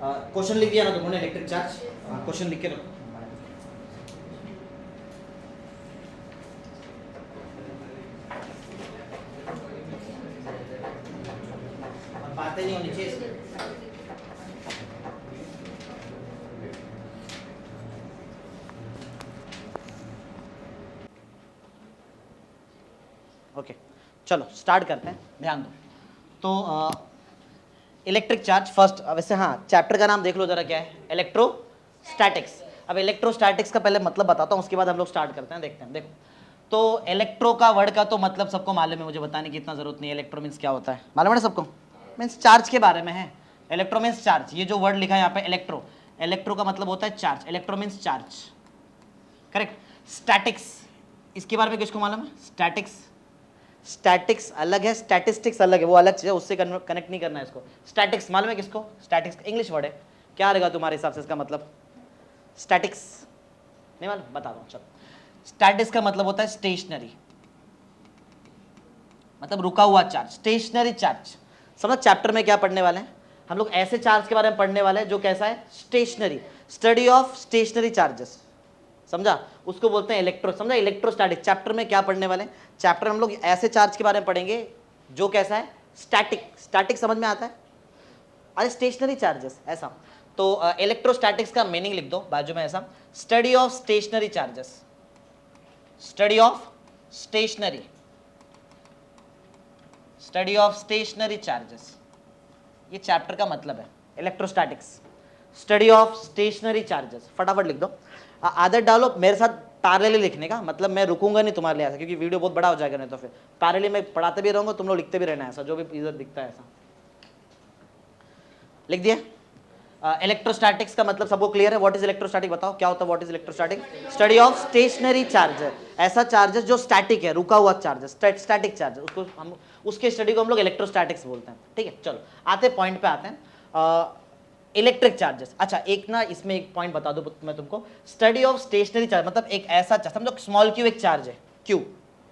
Question लिख दिया ना तुमने इलेक्ट्रिक चार्ज, क्वेश्चन लिख के रखो। बातें नहीं होनी चाहिए इसमें। ओके चलो स्टार्ट करते हैं, ध्यान दो। तो इलेक्ट्रिक चार्ज फर्स्ट, वैसे हाँ चैप्टर का नाम देख लो जरा, क्या है? इलेक्ट्रोस्टैटिक्स। अब इलेक्ट्रोस्टैटिक्स का पहले मतलब बताता हूँ, उसके बाद हम लोग स्टार्ट करते हैं, देखते हैं। देखो तो इलेक्ट्रो का वर्ड का तो मतलब सबको मालूम है, मुझे बताने की इतना जरूरत नहीं है। इलेक्ट्रो मीन्स क्या होता है मालूम है सबको? मीन्स चार्ज के बारे में है। इलेक्ट्रो मीन्स चार्ज, ये जो वर्ड लिखा है यहाँ पे इलेक्ट्रो, इलेक्ट्रो का मतलब होता है charge, electro means charge, correct. Statics, इसके बारे में किसको मालूम है? स्टैटिक्स, स्टैटिक्स अलग है, स्टैटिस्टिक्स अलग है, वो अलग चीज है, उससे कनेक्ट नहीं करना है इसको। स्टैटिक्स मालूम है किसको? स्टैटिक्स इंग्लिश वर्ड है, क्या रहेगा तुम्हारे हिसाब से इसका मतलब? स्टैटिक्स नहीं मालूम? बता दो चलो। स्टैटिक्स का मतलब होता है स्टेशनरी, मतलब रुका हुआ चार्ज, स्टेशनरी चार्ज। समझ चैप्टर में क्या पढ़ने वाले हैं हम लोग? ऐसे चार्ज के बारे में पढ़ने वाले हैं जो कैसा है? Stationary, study of stationary charges, समझा? उसको बोलते हैं इलेक्ट्रो, समझा? इलेक्ट्रोस्टैटिक। चैप्टर में क्या पढ़ने वाले हैं? चैप्टर हम लोग ऐसे चार्ज के बारे में पढ़ेंगे जो कैसा है? स्टैटिक। स्टैटिक समझ में आता है? अरे स्टेशनरी चार्जेस ऐसा। तो इलेक्ट्रोस्टैटिक्स का मीनिंग लिख दो बाजू में ऐसा, study of stationary charges, study of stationary, study of stationary charges, ये चैप्टर का मतलब है electrostatics, study of stationary charges. फटाफट लिख दो, आदत डालो मेरे साथ पैरेलली लिखने का, मतलब मैं रुकूंगा नहीं तुम्हारे लिए ऐसा, क्योंकि वीडियो बहुत बड़ा हो जाएगा नहीं तो फिर पैरेलली मैं पढ़ाते भी रहूंगा, तुम लोग लिखते भी रहना ऐसा, जो भी इधर दिखता है ऐसा। लिख दिया? इलेक्ट्रोस्टैटिक्स का मतलब सबको क्लियर है? व्हाट इज इलेक्ट्रोस्टैटिक बताओ क्या होता है? What is electrostatic? Study of stationary charge, ऐसा चार्जेस जो स्टैटिक है, रुका हुआ चार्जेस, स्टैटिक चार्ज, उसको हम उसके स्टडी को हम लोग इलेक्ट्रोस्टैटिक्स बोलते हैं। ठीक है चलो आते पॉइंट पे आते हैं। इलेक्ट्रिक चार्जेस, अच्छा एक ना इसमें एक पॉइंट बता दो मैं तुमको, स्टडी ऑफ स्टेशनरी चार्ज मतलब एक ऐसा चार्ज, समझो स्मॉल क्यू एक चार्ज है, क्यू,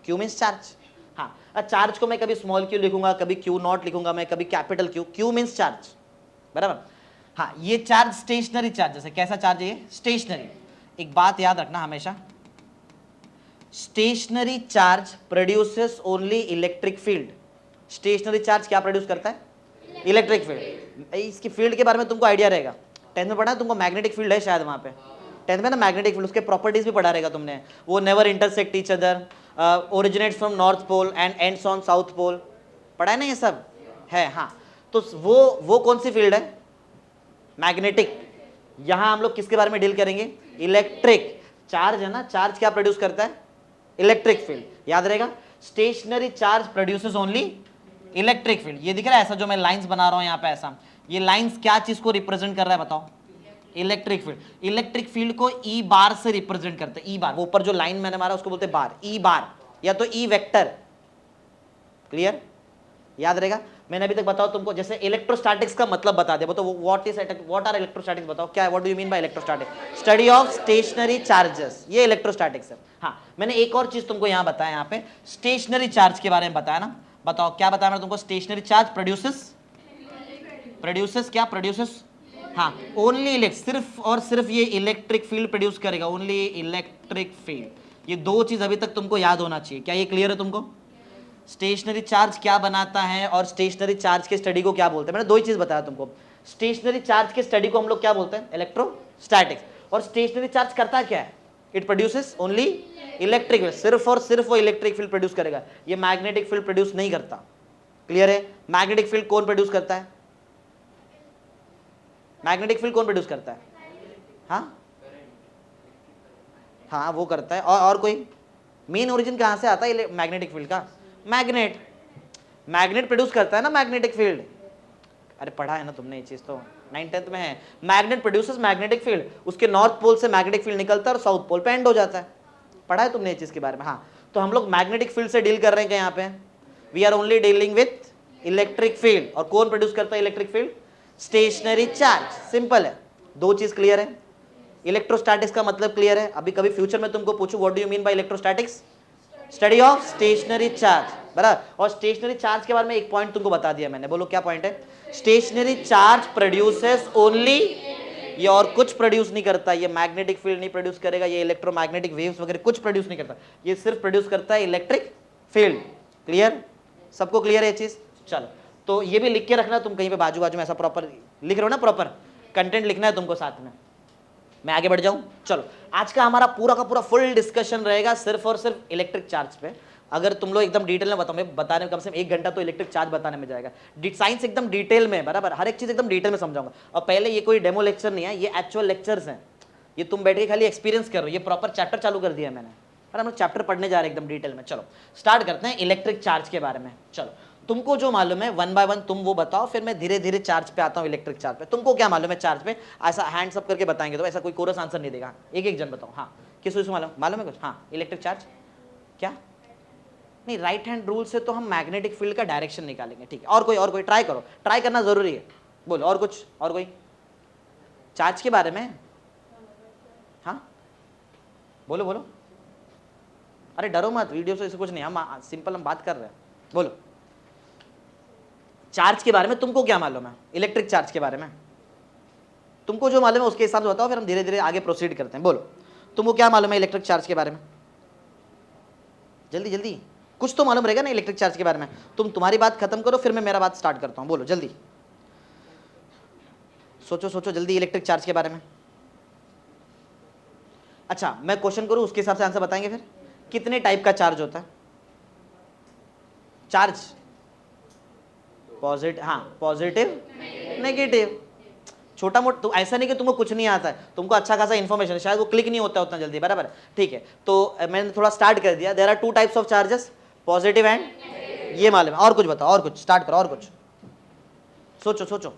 क्यू मीन्स चार्ज। हाँ चार्ज को मैं कभी स्मॉल क्यू लिखूंगा, कभी क्यू नॉट लिखूंगा, मैं कभी capital Q, Q means charge, बराबर? हाँ ये चार्ज स्टेशनरी चार्जेस है। कैसा चार्ज है ये? स्टेशनरी। एक बात याद रखना हमेशा, stationary charge produces only electric field. Stationary charge क्या प्रोड्यूस करता है? Electric field. इसकी फील्ड के बारे में तुमको आइडिया रहेगा, 10th में पढ़ा है तुमको, मैग्नेटिक फील्ड है शायद वहाँ पे 10th में ना, मैग्नेटिक फील्ड, उसके प्रॉपर्टीज भी पढ़ा रहेगा तुमने। वो never intersect each other, originates from north pole and ends on south pole, पढ़ा है ना ये सब है? हाँ तो वो कौन सी फील्ड है? मैग्नेटिक। यहां हम लोग किसके बारे में डील करेंगे? इलेक्ट्रिक। चार्ज है ना, चार्ज क्या प्रोड्यूस करता है? इलेक्ट्रिक फील्ड, याद रहेगा। Stationary charge produces only electric field. ये दिख रहा है ऐसा जो मैं लाइंस बना रहा हूं यहां पे ऐसा, ये लाइंस क्या चीज को रिप्रेजेंट कर रहा है बताओ? Electric field. इलेक्ट्रिक फील्ड को ई बार से रिप्रेजेंट करते हैं, ई बार, वो ऊपर जो लाइन मैंने मारा उसको बोलते हैं बार, ई बार या तो ई वेक्टर। क्लियर? याद रहेगा। मैंने अभी तक बताओ तुमको, जैसे इलेक्ट्रोस्टैटिक्स का मतलब बता दिया, बताओ व्हाट आर इलेक्ट्रोस्टैटिक्स, बताओ क्या है? What do you mean by electrostatic? Study of stationary charges, ये इलेक्ट्रोस्टैटिक्स है। हाँ मैंने एक और चीज तुमको यहाँ बताया, यहाँ पे स्टेशनरी चार्ज के बारे में बताया ना, बताओ क्या बताया मैंने तुमको? स्टेशनरी चार्ज प्रोड्यूसेस क्या प्रोड्यूसेस? हाँ ओनली सिर्फ और सिर्फ ये इलेक्ट्रिक फील्ड प्रोड्यूस करेगा, ओनली इलेक्ट्रिक फील्ड। ये दो चीज अभी तक तुमको याद होना चाहिए। क्या ये क्लियर है तुमको? स्टेशनरी चार्ज क्या बनाता है और स्टेशनरी चार्ज के स्टडी को क्या बोलते हैं? मैंने दो ही चीज बताया तुमको। स्टेशनरी चार्ज के स्टडी को हम लोग क्या बोलते हैं? इलेक्ट्रोस्टैटिक्स। और स्टेशनरी चार्ज करता क्या है? It produces only electric field, सिर्फ और सिर्फ वो इलेक्ट्रिक फील्ड प्रोड्यूस करेगा, ये मैग्नेटिक फील्ड प्रोड्यूस नहीं करता। क्लियर है? मैग्नेटिक फील्ड कौन प्रोड्यूस करता है? मैग्नेटिक फील्ड कौन प्रोड्यूस करता है? हाँ वो करता है। और कोई? मेन ओरिजिन कहां से आता है मैग्नेटिक फील्ड का? मैग्नेट प्रोड्यूस करता है ना मैग्नेटिक फील्ड। अरे पढ़ा है ना तुमने ये चीज तो, 9th-10th में है। मैग्नेट प्रोड्यूसेस मैग्नेटिक फील्ड, उसके नॉर्थ पोल से मैग्नेटिक फील्ड निकलता है और साउथ पोल पे एंड हो जाता है। पढ़ा है तुमने ये चीज के बारे में? हाँ तो हम लोग मैग्नेटिक फील्ड से डील कर रहे हैं क्या यहाँ पे? We are only dealing with electric field. और कौन प्रोड्यूस करता है electric field? Stationary charge. Simple है, दो चीज क्लियर है। इलेक्ट्रोस्टैटिक्स का मतलब क्लियर है। अभी कभी फ्यूचर में तुमको पूछूं what do you mean by electrostatics? Study of stationary charge, बराबर। और स्टेशनरी चार्ज के बारे में एक पॉइंट तुमको बता दिया मैंने, बोलो क्या पॉइंट है? स्टेशनरी चार्ज प्रोड्यूसेस ओनली, ये और कुछ प्रोड्यूस नहीं करता, ये मैग्नेटिक फील्ड नहीं प्रोड्यूस करेगा, ये इलेक्ट्रोमैग्नेटिक वेव्स वगैरह कुछ प्रोड्यूस नहीं करता, ये सिर्फ प्रोड्यूस करता है इलेक्ट्रिक फील्ड। क्लियर? सबको क्लियर है ये चीज? चलो, तो ये भी लिख के रखना तुम कहीं पे बाजू बाजू में, ऐसा प्रॉपर लिख रहे हो ना, प्रॉपर कंटेंट लिखना है तुमको साथ में। मैं आगे बढ़ जाऊं? चलो, आज का हमारा पूरा का पूरा फुल डिस्कशन रहेगा सिर्फ और सिर्फ इलेक्ट्रिक चार्ज पे। अगर तुम लोग एकदम डिटेल में बताओ, बताने में कम से कम 1 घंटा तो इलेक्ट्रिक चार्ज बताने में जाएगा। साइंस एकदम डिटेल में, बराबर, हर एक चीज एकदम डिटेल में समझाऊंगा। और पहले ये कोई डेमो लेक्चर नहीं है, ये एक्चुअल लेक्चर्स हैं, ये तुम बैठ के खाली एक्सपीरियंस कर रहे हो, ये प्रॉपर चैप्टर चालू कर दिया मैंने, और हम लोग चैप्टर पढ़ने जा रहे हैं एकदम डिटेल में। चलो स्टार्ट करते हैं इलेक्ट्रिक चार्ज के बारे में। चलो, तुमको जो मालूम है 1 बाय 1 तुम वो बताओ, फिर मैं धीरे धीरे चार्ज पे आता हूँ, इलेक्ट्रिक चार्ज पे। तुमको क्या मालूम है चार्ज पे? ऐसा हैंड्स अप करके बताएंगे तो ऐसा कोई कोरस आंसर नहीं देगा, एक एक जन बताओ। हाँ, किस मालूम? मालूम है कुछ? हाँ, इलेक्ट्रिक चार्ज क्या? नहीं, राइट हैंड रूल से तो हम मैग्नेटिक फील्ड का डायरेक्शन निकालेंगे, ठीक है। और कोई ट्राई करो, ट्राई करना जरूरी है। बोलो और कुछ, और कोई चार्ज के बारे में? हाँ बोलो बोलो, अरे डरो मत, वीडियो से ऐसे कुछ नहीं, हम सिंपल हम बात कर रहे हैं। बोलो चार्ज के बारे में तुमको क्या मालूम है? इलेक्ट्रिक चार्ज के बारे में तुमको जो मालूम है उसके हिसाब से बताओ, फिर हम धीरे धीरे आगे प्रोसीड करते हैं। बोलो तुमको क्या मालूम है इलेक्ट्रिक चार्ज के बारे में? जल्दी जल्दी, कुछ तो मालूम रहेगा ना इलेक्ट्रिक चार्ज के बारे में। तुम्हारी बात खत्म करो, फिर मैं मेरा बात स्टार्ट करता हूं। बोलो जल्दी, सोचो सोचो जल्दी, इलेक्ट्रिक चार्ज के बारे में। अच्छा, मैं क्वेश्चन करूं, उसके हिसाब से आंसर बताएंगे। फिर कितने टाइप का चार्ज होता है? चार्ज पॉजिटिव, हाँ पॉजिटिव नेगेटिव, छोटा मोटा। तो ऐसा नहीं कि तुमको कुछ नहीं आता है, तुमको अच्छा खासा इन्फॉर्मेशन, शायद वो क्लिक नहीं होता उतना जल्दी, बराबर, ठीक है। तो मैंने थोड़ा स्टार्ट कर दिया। There are 2 types of charges, positive and, ये मालूम है। और कुछ बताओ, और कुछ स्टार्ट करो, और कुछ सोचो सोचो,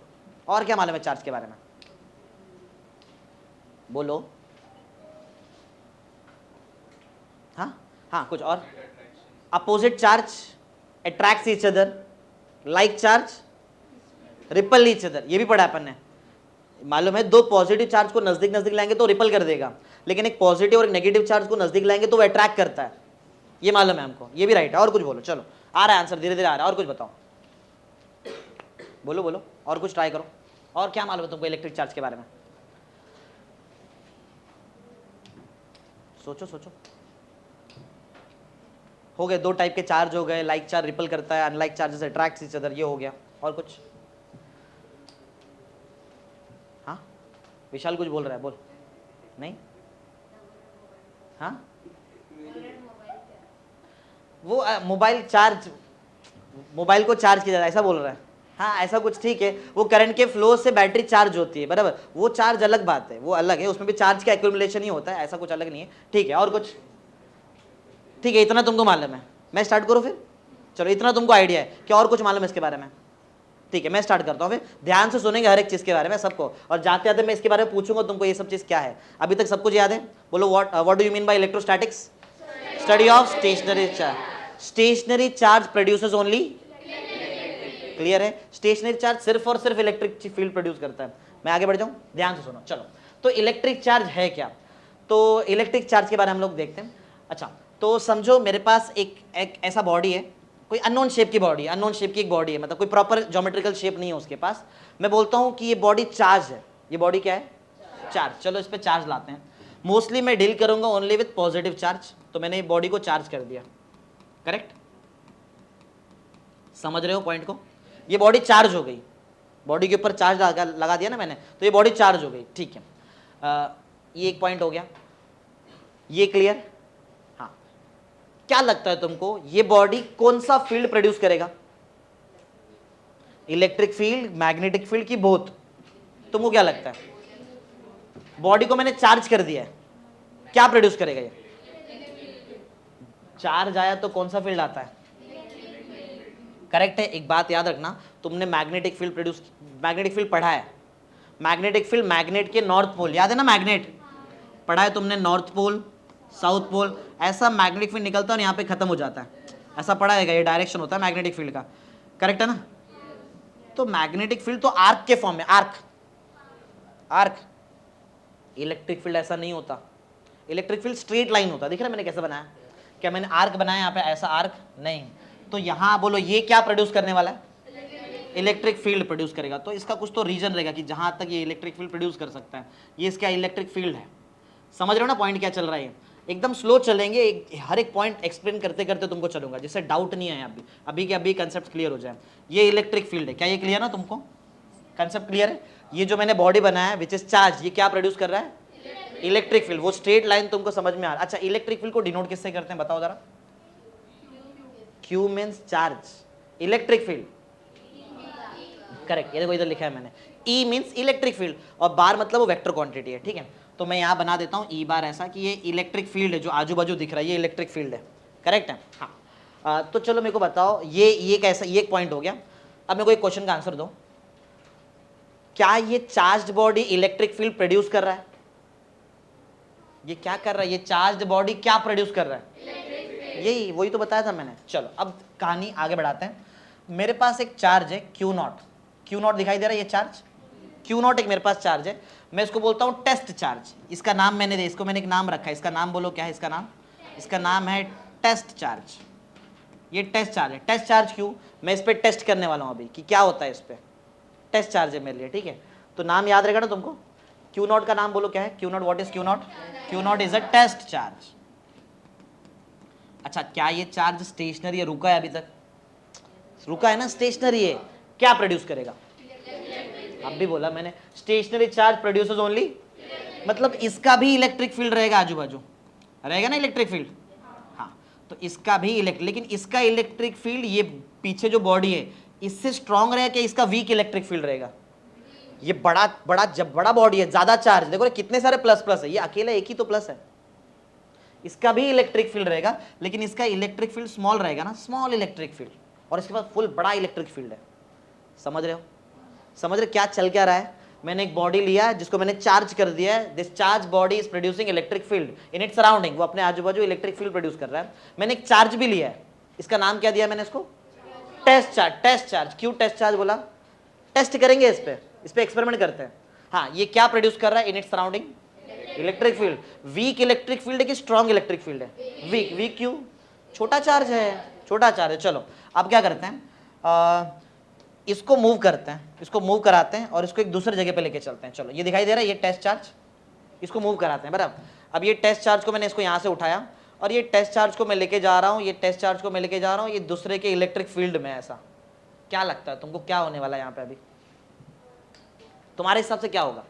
और क्या मालूम है चार्ज के बारे में? बोलो। हाँ हाँ, कुछ और? Opposite charge attracts each other, like charge ripple each other, ये भी पढ़ा अपन ने, मालूम है। 2 पॉजिटिव चार्ज को नजदीक नजदीक लाएंगे तो रिपल कर देगा, लेकिन एक पॉजिटिव और एक नेगेटिव चार्ज को नजदीक लाएंगे तो वो अट्रैक्ट करता है, ये मालूम है हमको, ये भी राइट है। और कुछ बोलो, चलो आ रहा है आंसर, धीरे धीरे आ रहा है। और कुछ बताओ, बोलो बोलो, और कुछ ट्राई करो। और क्या मालूम है तुमको इलेक्ट्रिक चार्ज के बारे में? सोचो सोचो। हो गए 2 टाइप के चार्ज हो गए, लाइक चार्ज रिपल करता है, unlike charges attracts each other, ये हो गया। और कुछ? हाँ विशाल कुछ बोल रहा है, बोल। नहीं? हाँ, वो मोबाइल चार्ज, मोबाइल को चार्ज किया जाता है, ऐसा बोल रहा है। हाँ ऐसा कुछ, ठीक है। वो करंट के फ्लो से बैटरी चार्ज होती है, बराबर, वो चार्ज अलग बात है, वो अलग है, उसमें भी चार्ज का एक्यूमुलेशन ही होता है, ऐसा कुछ अलग नहीं है, ठीक है। और कुछ? ठीक है, इतना तुमको मालूम है, मैं स्टार्ट करूँ फिर? चलो, इतना तुमको आइडिया है कि और कुछ मालूम है इसके बारे में? ठीक है, मैं स्टार्ट करता हूँ। फिर ध्यान से सुनेंगे हर एक चीज़ के बारे में सबको, और जाते जाते मैं इसके बारे में पूछूंगा तुमको ये सब चीज़ क्या है। अभी तक सब कुछ याद है? बोलो what do you mean by electrostatics? Study of stationary charge. Stationary charge produces only, clear है? स्टेशनरी चार्ज सिर्फ और सिर्फ इलेक्ट्रिक फील्ड प्रोड्यूस करता है। मैं आगे बढ़ जाऊं, ध्यान से सुनो। चलो, तो इलेक्ट्रिक चार्ज है क्या? तो इलेक्ट्रिक चार्ज के बारे में हम लोग देखते हैं। अच्छा, तो समझो मेरे पास एक ऐसा बॉडी है, कोई अननोन शेप की बॉडी है, अननोन शेप की एक बॉडी है, मतलब कोई प्रॉपर ज्योमेट्रिकल शेप नहीं है उसके पास। मैं बोलता हूँ कि ये बॉडी चार्ज है, ये बॉडी क्या है? चार्ज। चलो इस पे चार्ज लाते हैं। मोस्टली मैं डील करूंगा ओनली विद पॉजिटिव चार्ज, तो मैंने बॉडी को चार्ज कर दिया, करेक्ट? समझ रहे हो पॉइंट को? ये बॉडी चार्ज हो गई, बॉडी के ऊपर चार्ज लगा दिया ना मैंने, तो ये बॉडी चार्ज हो गई, ठीक है। ये एक पॉइंट हो गया, ये क्लियर? हाँ, क्या लगता है तुमको ये बॉडी कौन सा फील्ड प्रोड्यूस करेगा? इलेक्ट्रिक फील्ड, मैग्नेटिक फील्ड की बोथ? तुमको क्या लगता है? बॉडी को मैंने चार्ज कर दिया है, क्या प्रोड्यूस करेगा ये? चार्ज आया तो कौन सा फील्ड आता है? करेक्ट है। एक बात याद रखना, तुमने मैग्नेटिक फील्ड पढ़ा है। मैग्नेटिक फील्ड मैग्नेट के नॉर्थ पोल, याद है ना? मैग्नेट पढ़ा है तुमने, नॉर्थ पोल साउथ पोल, ऐसा मैग्नेटिक फील्ड निकलता है और यहाँ पे खत्म हो जाता है, ऐसा पढ़ा है, ये डायरेक्शन होता है मैग्नेटिक फील्ड का, करेक्ट है ना? तो मैग्नेटिक फील्ड तो आर्क के फॉर्म में, आर्क। इलेक्ट्रिक फील्ड ऐसा नहीं होता, इलेक्ट्रिक फील्ड स्ट्रेट लाइन होता है। दिख रहा है मैंने कैसे बनाया? क्या मैंने आर्क बनाया यहाँ पे, ऐसा आर्क नहीं, तो यहाँ बोलो ये क्या प्रोड्यूस करने वाला है, इलेक्ट्रिक फील्ड प्रोड्यूस करेगा। तो इसका कुछ तो रीजन रहेगा कि जहाँ तक ये इलेक्ट्रिक फील्ड प्रोड्यूस कर सकता है, ये इसका इलेक्ट्रिक फील्ड है। समझ रहे हो ना पॉइंट क्या चल रहा है। एकदम स्लो चलेंगे, हर एक पॉइंट एक्सप्लेन करते करते तुमको चलूंगा, जिससे डाउट नहीं है अभी के अभी कंसेप्ट क्लियर हो जाए। ये इलेक्ट्रिक फील्ड है, क्या ये क्लियर ना तुमको, कंसेप्ट क्लियर है। ये जो मैंने बॉडी बनाया विच इज चार्ज, ये क्या प्रोड्यूस कर रहा है, इलेक्ट्रिक फील्ड। वो स्ट्रेट लाइन तुमको समझ में आ रहा। अच्छा, इलेक्ट्रिक फील्ड को डिनोट किससे करते हैं बताओ जरा। Q means charge, electric field correct, ये देखो इधर लिखा है मैंने। E मीन्स इलेक्ट्रिक फील्ड और बार मतलब वो वेक्टर क्वांटिटी है, ठीक है। तो मैं यहाँ बना देता हूँ E बार ऐसा कि ये इलेक्ट्रिक फील्ड है, जो आजू बाजू दिख रहा है ये इलेक्ट्रिक फील्ड है, करेक्ट है। हाँ, तो चलो मेरे को बताओ ये कैसा, ये एक पॉइंट हो गया। अब मेरे को एक क्वेश्चन का आंसर दो, क्या ये charged body electric field produce कर रहा है? ये क्या कर रहा है, ये चार्ज्ड बॉडी क्या प्रोड्यूस कर रहा है, यही वही तो बताया था मैंने। चलो अब कहानी आगे बढ़ाते हैं। मेरे पास एक चार्ज है Q नॉट दिखाई दे रहा है, ये चार्ज Q नॉट एक मेरे पास चार्ज है। मैं इसको बोलता हूँ टेस्ट चार्ज। इसका नाम मैंने दे, इसको मैंने एक नाम रखा है, इसका नाम बोलो क्या है इसका नाम, इसका नाम है टेस्ट चार्ज। ये टेस्ट चार्ज है, टेस्ट चार्ज क्यों, मैं इस पर टेस्ट करने वाला हूँ अभी कि क्या होता है इस पर। टेस्ट चार्ज है मेरे लिए, ठीक है। तो नाम याद रहेगा ना तुमको, Q नॉट का नाम बोलो क्या है, Q naught, what is Q naught, Q naught is a test charge. अच्छा, क्या ये चार्ज स्टेशनरी है, रुका है अभी तक, रुका है ना, स्टेशनरी है, क्या प्रोड्यूस करेगा, अब भी बोला मैंने स्टेशनरी चार्ज प्रोड्यूसेस ओनली, मतलब इसका भी इलेक्ट्रिक फील्ड रहेगा, आजू बाजू रहेगा ना इलेक्ट्रिक फील्ड। हाँ, तो इसका भी लेकिन इसका इलेक्ट्रिक फील्ड, ये पीछे जो बॉडी है इससे स्ट्रांग रहेगा कि इसका वीक इलेक्ट्रिक फील्ड रहेगा। ये जब बड़ा बॉडी है, ज्यादा चार्ज, देखो कितने सारे प्लस प्लस है, ये अकेला एक ही तो प्लस है। इसका भी इलेक्ट्रिक फील्ड रहेगा, लेकिन इसका इलेक्ट्रिक फील्ड स्मॉल रहेगा ना, स्मॉल इलेक्ट्रिक फील्ड, और इसके पास फुल बड़ा इलेक्ट्रिक फील्ड है। समझ रहे हो, समझ रहे क्या चल क्या रहा है। मैंने एक बॉडी लिया है जिसको मैंने चार्ज कर दिया है, this charge body is producing electric field in its surrounding, वो अपने आजू बाजू इलेक्ट्रिक फील्ड प्रोड्यूस कर रहा है। मैंने एक चार्ज भी लिया है, इसका नाम क्या दिया मैंने इसको, टेस्ट चार्ज। टेस्ट चार्ज क्यों टेस्ट चार्ज बोला, टेस्ट करेंगे इस पे एक्सपेरिमेंट करते हैं। हाँ, ये क्या प्रोड्यूस कर रहा है in its surrounding, electric field. Weak electric field है कि स्ट्रॉन्ग इलेक्ट्रिक फील्ड है, वीक। वीक क्यों, छोटा चार्ज है, छोटा चार्ज है। चलो अब क्या करते हैं, इसको मूव करते हैं, इसको मूव कराते हैं और इसको एक दूसरे जगह पे लेके चलते हैं। चलो ये दिखाई दे रहा है, ये टेस्ट चार्ज, इसको मूव कराते हैं बराबर। अब ये टेस्ट चार्ज को मैंने इसको यहाँ से उठाया और ये टेस्ट चार्ज को मैं लेके जा रहा हूँ, ये टेस्ट चार्ज को मैं लेके जा रहा हूँ ये दूसरे के इलेक्ट्रिक फील्ड में। ऐसा क्या लगता है तुमको, क्या होने वाला है यहाँ पे अभी, तुम्हारे हिसाब से क्या होगा,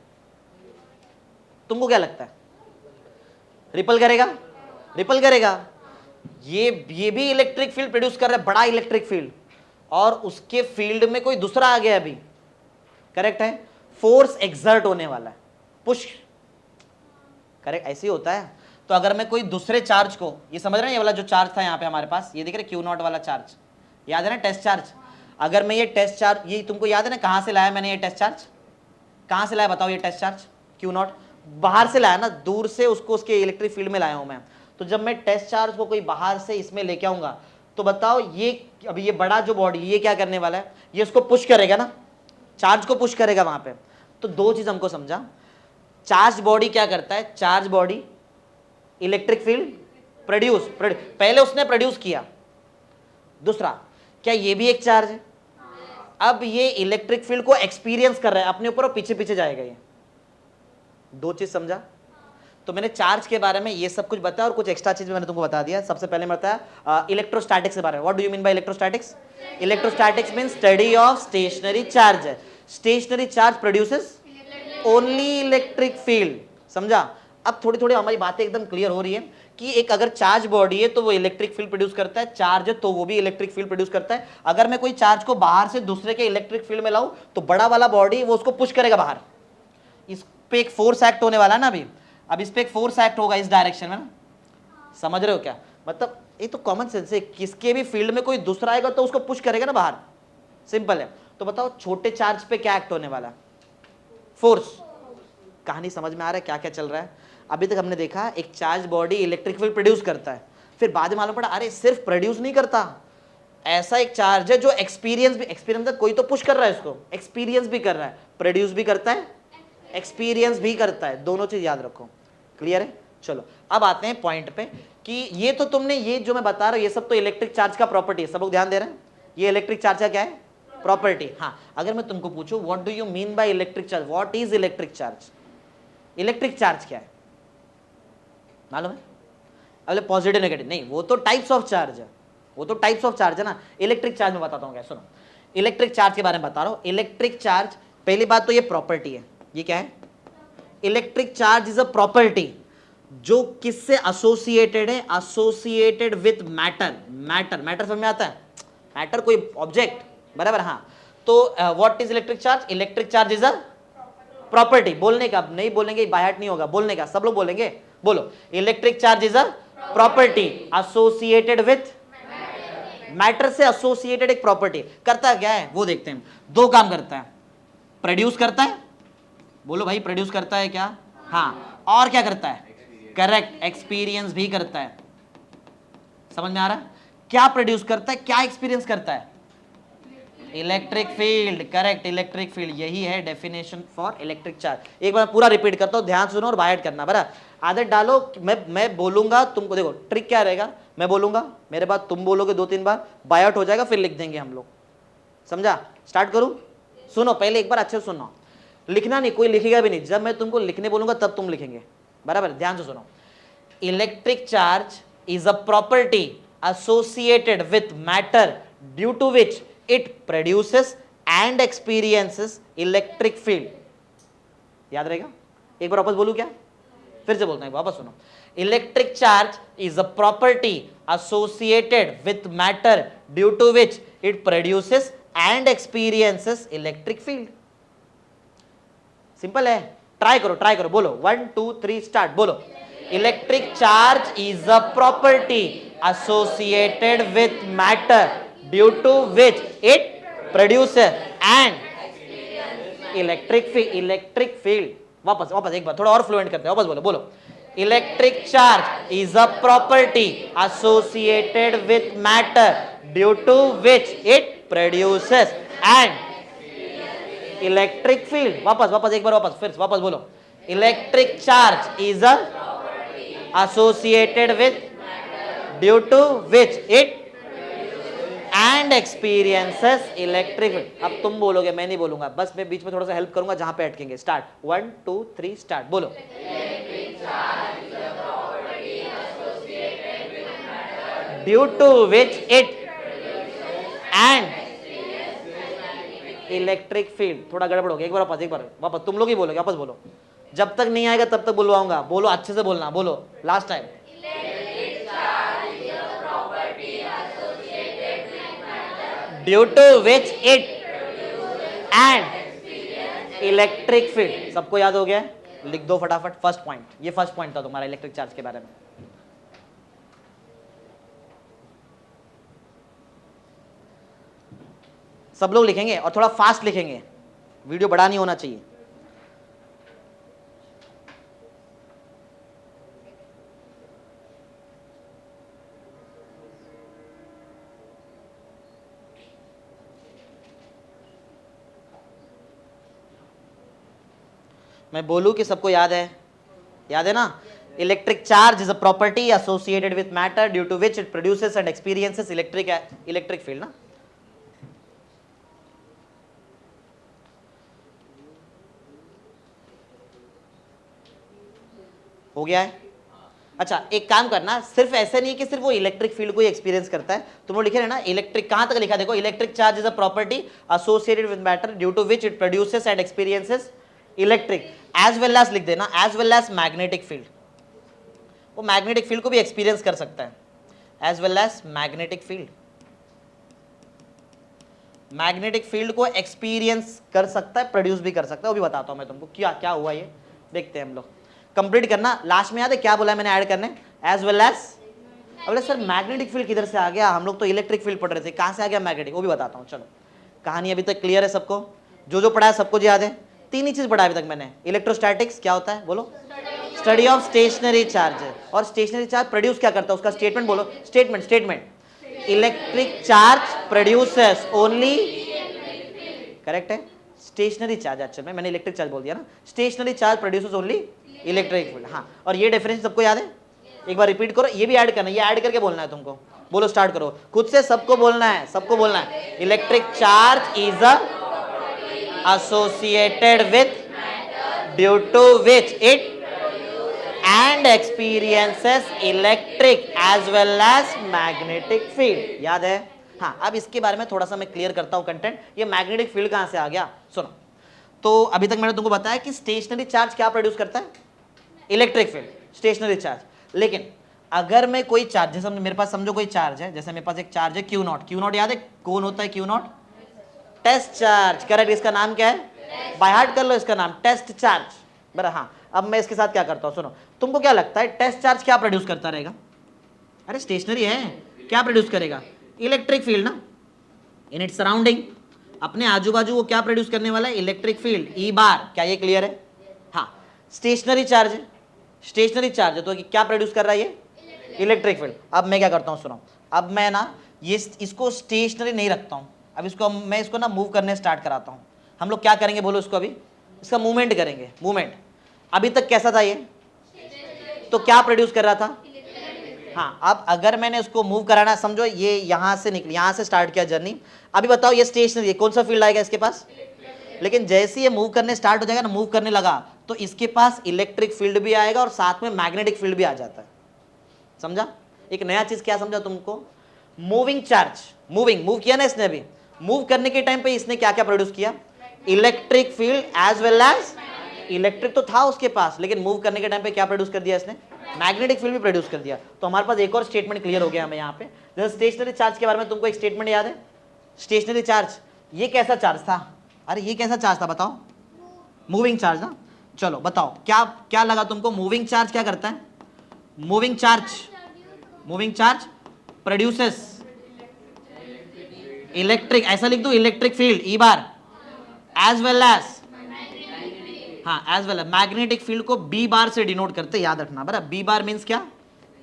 तुमको क्या लगता है, रिपल करेगा, रिपल करेगा। ये भी इलेक्ट्रिक फील्ड प्रोड्यूस कर रहा है, बड़ा इलेक्ट्रिक फील्ड, और उसके फील्ड में कोई दूसरा आ गया अभी, करेक्ट है, फोर्स एक्सर्ट होने वाला है, पुश, करेक्ट, ऐसे ही होता है। तो अगर मैं कोई दूसरे चार्ज को, ये समझ रहे हैं, ये वाला जो चार्ज था यहाँ पे हमारे पास, ये देख रहे Q नॉट वाला चार्ज, याद है ना टेस्ट चार्ज। अगर मैं ये टेस्ट चार्ज, ये तुमको याद है ना कहाँ से लाया मैंने ये टेस्ट चार्ज, कहाँ से लाया बताओ, ये टेस्ट चार्ज Q नॉट बाहर से लाया ना, दूर से उसको उसके इलेक्ट्रिक फील्ड में लाया हूं मैं। तो जब मैं टेस्ट चार्ज को कोई बाहर से इसमें लेके आऊंगा, तो बताओ ये अभी ये बड़ा जो बॉडी, ये क्या करने वाला है, ये उसको पुश करेगा ना, चार्ज को पुश करेगा वहां पे। तो दो चीज हमको समझा, चार्ज बॉडी क्या करता है, charge body electric field produce, पहले उसने प्रोड्यूस किया। दूसरा, क्या ये भी एक चार्ज है, अब ये इलेक्ट्रिक फील्ड को एक्सपीरियंस कर रहा है अपने ऊपर और पीछे पीछे जाएगा। ये दो चीज समझा। तो मैंने चार्ज के बारे में ये सब कुछ बताया और कुछ एक्स्ट्रा चीज मैंने तुमको बता दिया। सबसे पहले मैं बताया इलेक्ट्रोस्टैटिक्स के बारे में। What do you mean by electrostatics, electrostatics mean study of stationary charge. Stationary charge produces only electric field, समझा। अब थोड़ी थोड़ी हमारी बातें एकदम क्लियर हो रही है कि एक अगर चार्ज बॉडी है तो वो इलेक्ट्रिक फील्ड प्रोड्यूस करता है, चार्ज है तो वो भी इलेक्ट्रिक फील्ड प्रोड्यूस करता है। अगर मैं कोई चार्ज को बाहर से दूसरे के इलेक्ट्रिक फील्ड में लाऊं तो बड़ा वाला बॉडी वो उसको पुश करेगा बाहर, इस पे एक फोर्स एक्ट होने वाला है ना अभी, अब इस पे एक फोर्स एक्ट होगा इस डायरेक्शन में ना, समझ रहे हो क्या मतलब, ये तो कॉमन सेंस है, किसके भी फील्ड में कोई दूसरा आएगा तो उसको पुश करेगा ना बाहर, सिंपल है। तो बताओ छोटे चार्ज पे क्या एक्ट होने वाला, फोर्स। कहानी समझ में आ रहा है क्या क्या चल रहा है। अभी तक हमने देखा एक charge body electric field produce करता है, फिर बाद में मालूम पड़ा अरे सिर्फ प्रोड्यूस नहीं करता, ऐसा एक चार्ज है जो एक्सपीरियंस भी, एक्सपीरियंस कोई तो पुश कर रहा है इसको, एक्सपीरियंस भी कर रहा है, प्रोड्यूस भी करता है, एक्सपीरियंस भी करता है, दोनों चीज याद रखो, क्लियर है। चलो अब आते हैं पॉइंट पे कि ये तो तुमने, ये जो मैं बता रहा हूं ये सब तो इलेक्ट्रिक चार्ज का प्रॉपर्टी है, सब लोग ध्यान दे रहे हैं, ये इलेक्ट्रिक चार्ज का क्या है, प्रॉपर्टी। हाँ, अगर मैं तुमको पूछूं what do you mean by electric charge, what is electric charge, electric charge क्या है मालूम है? अगले पॉजिटिव नेगेटिव नहीं, वो तो टाइप्स ऑफ चार्ज है, वो तो टाइप्स ऑफ चार्ज है ना। इलेक्ट्रिक चार्ज में बताता हूँ क्या, सुनो, इलेक्ट्रिक चार्ज के बारे में बता रहा हूँ। इलेक्ट्रिक चार्ज, पहली बात तो ये प्रॉपर्टी है, ये क्या है, electric charge is a property जो किससे एसोसिएटेड है, associated with matter. Matter, matter समझ में आता है, मैटर कोई ऑब्जेक्ट, बराबर। हाँ, तो what is electric charge, electric charge is a property. बोलने का नहीं, बोलेंगे बाहर नहीं होगा, बोलने का सब लोग बोलेंगे, बोलो, electric charge is a property associated with matter, से एसोसिएटेड एक प्रॉपर्टी। करता क्या है वो देखते हैं, दो काम करता है, प्रोड्यूस करता है, बोलो भाई प्रोड्यूस करता है क्या, हाँ, और क्या करता है, करेक्ट, एक्सपीरियंस भी करता है। समझ में आ रहा है, क्या प्रोड्यूस करता है, क्या एक्सपीरियंस करता है, electric field, correct, electric field, यही है डेफिनेशन फॉर इलेक्ट्रिक चार्ज। एक बार पूरा रिपीट करता हूं, ध्यान सुनो और बाहर करना, बराबर। आदत डालो, मैं बोलूंगा तुमको, देखो ट्रिक क्या रहेगा, मैं बोलूंगा, मेरे बाद तुम बोलोगे 2-3 बार, बाय आउट हो जाएगा, फिर लिख देंगे हम लोग, समझा? स्टार्ट करूं, सुनो पहले एक बार अच्छे से सुनो, लिखना नहीं, कोई लिखेगा भी नहीं, जब मैं तुमको लिखने बोलूंगा तब तुम लिखेंगे, बराबर, ध्यान से सुनो। Electric charge is a property associated with matter due to which it produces and experiences electric field। याद रहेगा? एक बार वापस बोलूं क्या, फिर से बोलता हूं, वापस सुनो। Electric charge is a property associated with matter due to which it produces and experiences electric field. Simple है, ट्राई करो, बोलो 1 2 3 स्टार्ट, बोलो, electric charge is a property associated with matter due to which it produces and electric field। वापस एक बार थोड़ा और fluent करते हैं, वापस बोलो, electric charge is a property associated with matter due to which it produces and electric field. वापस एक बार फिर वापस बोलो, electric charge is a associated with due to which it and experiences electric field. अब तुम बोलोगे, मैं नहीं बोलूंगा, बस मैं बीच में थोड़ा सा हेल्प करूंगा जहां पे अटकेंगे। स्टार्ट, 1 2 3 स्टार्ट, बोलो, due to which it and electric field. थोड़ा गड़बड़ हो गया, एक बार वापस तुम लोग ही बोलोगे, वापस बोलो, जब तक नहीं आएगा तब तक बुलवाऊंगा, बोलो अच्छे से बोलना, बोलो last time, due to which it and electric field. सबको याद हो गया? लिख दो फटाफट फर्स्ट पॉइंट, ये फर्स्ट पॉइंट था तुम्हारा इलेक्ट्रिक चार्ज के बारे में। सब लोग लिखेंगे और थोड़ा फास्ट लिखेंगे, वीडियो बड़ा नहीं होना चाहिए। मैं बोलूं कि सबको याद है ना? Electric charge is a property associated with matter due to which it produces and experiences electric field ना। हो गया है? अच्छा, एक काम करना, सिर्फ ऐसे नहीं कि सिर्फ वो इलेक्ट्रिक फील्ड को ही एक्सपीरियंस करता है, तुम लोग लिखे ना इलेक्ट्रिक, कहां तक लिखा देखो, electric charge is a property associated with matter due to which it produces and experiences electric, as well as लिख देना, as well as magnetic field. वो मैग्नेटिक फील्ड को भी एक्सपीरियंस कर सकता है, as well as magnetic field, magnetic field को experience कर सकता है, प्रोड्यूस भी कर सकता है, वो भी बताता हूं मैं तुमको क्या क्या हुआ, ये देखते हैं हम लोग। कंप्लीट करना, लास्ट में याद है क्या बोला है मैंने ऐड करने, एज वेल एज। अब सर मैग्नेटिक फील्ड किधर से आ गया, हम लोग तो इलेक्ट्रिक फील्ड पढ़ रहे थे, कहां से आ गया मैग्नेटिक, वो भी बताता हूं। चलो, कहानी अभी तक क्लियर है सबको, जो पढ़ा है सबको याद है? 3 ही चीज पढ़ा अभी तक मैंने। इलेक्ट्रोस्टैटिक्स क्या होता है, बोलो, स्टडी ऑफ स्टेशनरी चार्ज, और स्टेशनरी चार्ज प्रोड्यूस क्या करता है, उसका स्टेटमेंट बोलो, statement, electric charge produces only, correct है, स्टेशनरी चार्ज, अच्छा मैंने इलेक्ट्रिक चार्ज बोल दिया ना, stationary charge produces only electric field. हाँ, और ये डेफिनेशन सबको याद है? एक बार रिपीट करो, ये भी ऐड करना है, ये ऐड करके बोलना है तुमको। बोलो, स्टार्ट करो खुद से, सबको बोलना है, सबको बोलना है। Electric charge is associated with, due to which it and experiences electric as well as magnetic field। याद है? हाँ, अब इसके बारे में थोड़ा सा मैं क्लियर करता हूँ कंटेंट। ये मैग्नेटिक फील्ड कहाँ से आ गया, सुनो। तो अभी तक मैंने तुमको बताया कि स्टेशनरी चार्ज क्या प्रोड्यूस करता है, इलेक्ट्रिक फील्ड, स्टेशनरी चार्ज। लेकिन अगर मैं कोई चार्ज, जैसे मेरे पास समझो कोई चार्ज है, जैसे मेरे पास एक चार्ज है क्यू नॉट। क्यू नॉट याद है कौन होता है? Q naught test charge, correct. इसका नाम क्या है? बाय हार्ट कर लो इसका नाम, टेस्ट चार्ज। बराबर। हाँ, अब मैं इसके साथ क्या करता हूँ, सुनो। तुमको क्या लगता है टेस्ट चार्ज क्या प्रोड्यूस करता रहेगा? अरे स्टेशनरी है, क्या प्रोड्यूस करेगा? इलेक्ट्रिक फील्ड ना, इन इट सराउंडिंग, अपने आजू बाजू वो क्या प्रोड्यूस करने वाला है? इलेक्ट्रिक फील्ड, ई बार। क्या ये क्लियर है? हाँ, स्टेशनरी चार्ज है, स्टेशनरी चार्ज है तो क्या प्रोड्यूस कर रहा है ये? Electric field. अब मैं क्या करता हूँ, सुनो। अब मैं ना ये इसको स्टेशनरी नहीं रखता हूँ, अब इसको मैं इसको ना मूव करने स्टार्ट कराता हूँ। हम लोग क्या करेंगे बोलो इसको? अभी इसका मूवमेंट करेंगे, मूवमेंट। अभी तक कैसा था ये? तो क्या प्रोड्यूस कर रहा था? हाँ, अब अगर मैंने उसको मूव कराना, समझो ये यहाँ से निकली, यहाँ से स्टार्ट किया जर्नी। अभी बताओ ये स्टेशनरी, कौन सा फील्ड आएगा इसके पास? लेकिन जैसे ये मूव करने स्टार्ट हो जाएगा ना, मूव करने लगा, तो इसके पास इलेक्ट्रिक फील्ड भी आएगा और साथ में मैग्नेटिक फील्ड भी आ जाता है। समझा? एक नया चीज क्या समझा तुमको? मूविंग चार्ज, मूविंग, मूव किया ना इसने। अभी मूव करने के टाइम पे इसने क्या क्या प्रोड्यूस किया? Electric field as well as, electric तो था उसके पास, लेकिन मूव करने के टाइम पे क्या प्रोड्यूस कर दिया इसने? मैग्नेटिक फील्ड भी प्रोड्यूस कर दिया। तो हमारे पास एक और स्टेटमेंट क्लियर हो गया हमें यहाँ पे। जैसे स्टेशनरी चार्ज के बारे में तुमको एक स्टेटमेंट याद है? स्टेशनरी चार्ज ये कैसा चार्ज था? अरे ये कैसा चार्ज था बताओ? मूविंग चार्ज ना। चलो बताओ क्या क्या लगा तुमको? मूविंग चार्ज क्या करता है? मूविंग चार्ज प्रोड्यूसेस इलेक्ट्रिक, ऐसा लिख दो, electric field E bar as well as, हाँ as well as magnetic field को बी बार से डिनोट करते, याद रखना। बराबर, बी बार मींस क्या?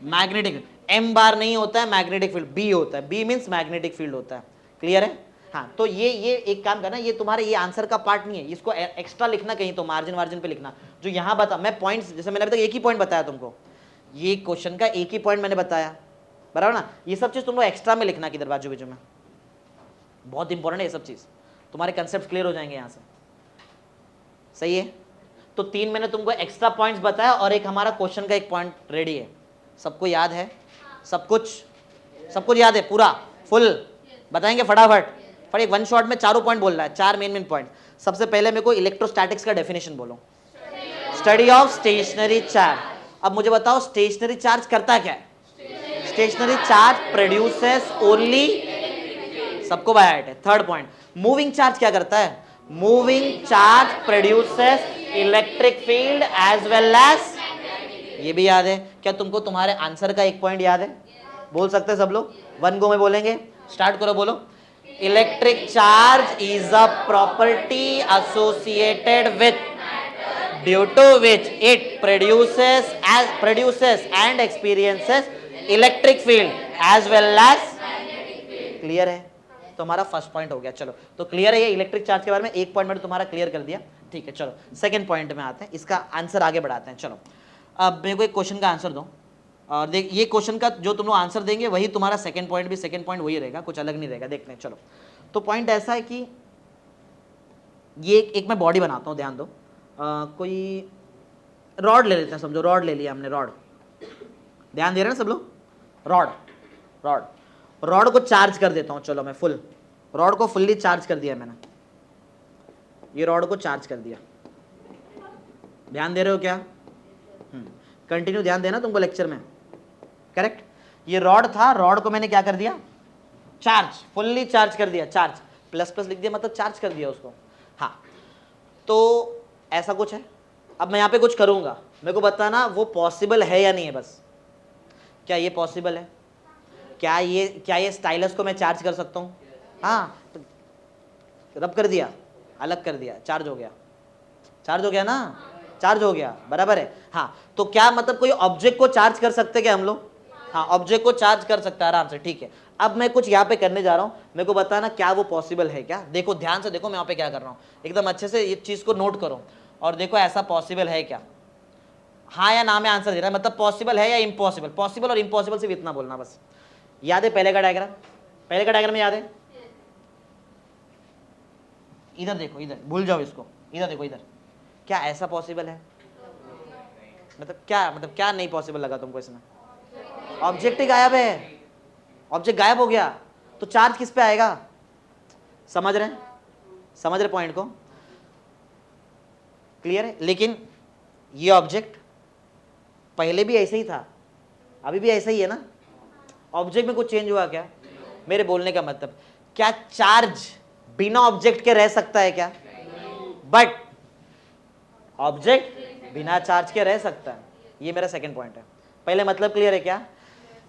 मैग्नेटिक। एम बार नहीं होता है मैग्नेटिक फील्ड, बी होता है, बी मींस मैग्नेटिक फील्ड होता है। क्लियर है? हाँ, तो ये एक काम करना, ये तुम्हारे ये आंसर का पार्ट नहीं है, इसको एक्स्ट्रा लिखना कहीं, तो मार्जिन वार्जिन पे लिखना। जो यहाँ बता, मैं पॉइंट्स, जैसे मैंने अभी तक एक ही पॉइंट बताया तुमको, ये क्वेश्चन का एक ही पॉइंट मैंने बताया, बराबर ना। ये सब चीज तुम लोग एक्स्ट्रा में लिखना किधर बाजू बाजू में, बहुत इंपॉर्टेंट है ये सब चीज, तुम्हारे कंसेप्ट क्लियर हो जाएंगे यहाँ से। सही है? तो 3 मैंने तुमको एक्स्ट्रा पॉइंट्स बताया और एक हमारा क्वेश्चन का एक पॉइंट रेडी है। सबको याद है? सब कुछ याद है पूरा फुल? बताएंगे फटाफट एक वन शॉट में चारों पॉइंट बोल रहा है, 4 मेन पॉइंट। सबसे पहले मेरे को इलेक्ट्रोस्टैटिक्स का डेफिनेशन बोलो। Study of stationary charge. अब मुझे बताओ स्टेशनरी चार्ज करता क्या है? स्टेशनरी चार्ज प्रोड्यूसेस ओनली, सबको बाय हार्ट है। थर्ड पॉइंट, मूविंग चार्ज क्या करता है? Moving charge produces electric field as well as, ये भी याद है क्या तुमको? तुम्हारे आंसर का एक पॉइंट याद है? बोल सकते हैं सब लोग? वन गो में बोलेंगे, स्टार्ट करो, बोलो। Electric charge is a property associated with, due to which it produces and experiences electric field as well as. Clear है? तो हमारा फर्स्ट पॉइंट हो गया। चलो, तो क्लियर है ये इलेक्ट्रिक चार्ज के बारे में, एक पॉइंट मैंने तुम्हारा क्लियर कर दिया। ठीक है, चलो सेकंड पॉइंट में आते हैं, इसका आंसर आगे बढ़ाते हैं। चलो, अब मेरे को एक क्वेश्चन का आंसर दो, और देख ये क्वेश्चन का जो तुम लोग आंसर देंगे वही तुम्हारा सेकंड पॉइंट भी, सेकंड पॉइंट वही रहेगा, कुछ अलग नहीं रहेगा। देखते हैं। चलो, तो पॉइंट ऐसा है कि ये एक मैं बॉडी बनाता हूँ, ध्यान दो। कोई रॉड ले लेते हैं, समझो रॉड ले लिया हमने, रॉड, ध्यान दे रहे हैं सब लोग? रॉड को चार्ज कर देता हूँ। चलो मैं फुल रॉड को फुल्ली चार्ज कर दिया मैंने, ये रॉड को चार्ज कर दिया। ध्यान दे रहे हो क्या? कंटिन्यू ध्यान देना तुमको लेक्चर में, करेक्ट। ये रॉड था, रॉड को मैंने क्या कर दिया? चार्ज, फुल्ली चार्ज कर दिया। चार्ज प्लस प्लस लिख दिया, मतलब चार्ज कर दिया उसको। हाँ, तो ऐसा कुछ है। अब मैं यहाँ पे कुछ करूँगा, मेरे को बताना वो पॉसिबल है या नहीं है। बस क्या ये पॉसिबल है? क्या ये स्टाइलस को मैं चार्ज कर सकता हूँ? हाँ, तो रब कर दिया, अलग कर दिया, चार्ज हो गया ना, चार्ज हो गया, बराबर है। हाँ, तो क्या मतलब कोई ऑब्जेक्ट को चार्ज कर सकते क्या हम लोग? हाँ, ऑब्जेक्ट को चार्ज कर सकता है आराम से। ठीक है, अब मैं कुछ यहाँ पे करने जा रहा हूँ, मेरे को बताना क्या वो पॉसिबल है क्या। देखो ध्यान से देखो मैं यहाँ पे क्या कर रहा हूँ, एकदम अच्छे से ये चीज़ को नोट करो और देखो ऐसा पॉसिबल है क्या। हाँ या ना में आंसर दे रहा है, मतलब पॉसिबल है या इम्पॉसिबल। पॉसिबल और इम्पॉसिबल सिर्फ इतना बोलना बस। याद है पहले का डायग्राम? पहले का डायग्राम में याद है? इधर देखो, इधर भूल जाओ इसको, इधर देखो, इधर क्या ऐसा पॉसिबल है? मतलब क्या नहीं पॉसिबल लगा तुमको इसमें? ऑब्जेक्ट ही गायब है, ऑब्जेक्ट गायब हो गया तो चार्ज किस पे आएगा? समझ रहे हैं? समझ रहे पॉइंट को? क्लियर है? लेकिन ये ऑब्जेक्ट पहले भी ऐसे ही था, अभी भी ऐसा ही है ना? ऑब्जेक्ट में कुछ चेंज हुआ क्या? मेरे बोलने का मतलब, क्या चार्ज बिना ऑब्जेक्ट के रह सकता है क्या? बट ऑब्जेक्ट बिना चार्ज के रह सकता है। ये मेरा सेकंड पॉइंट है। पहले मतलब क्लियर है क्या?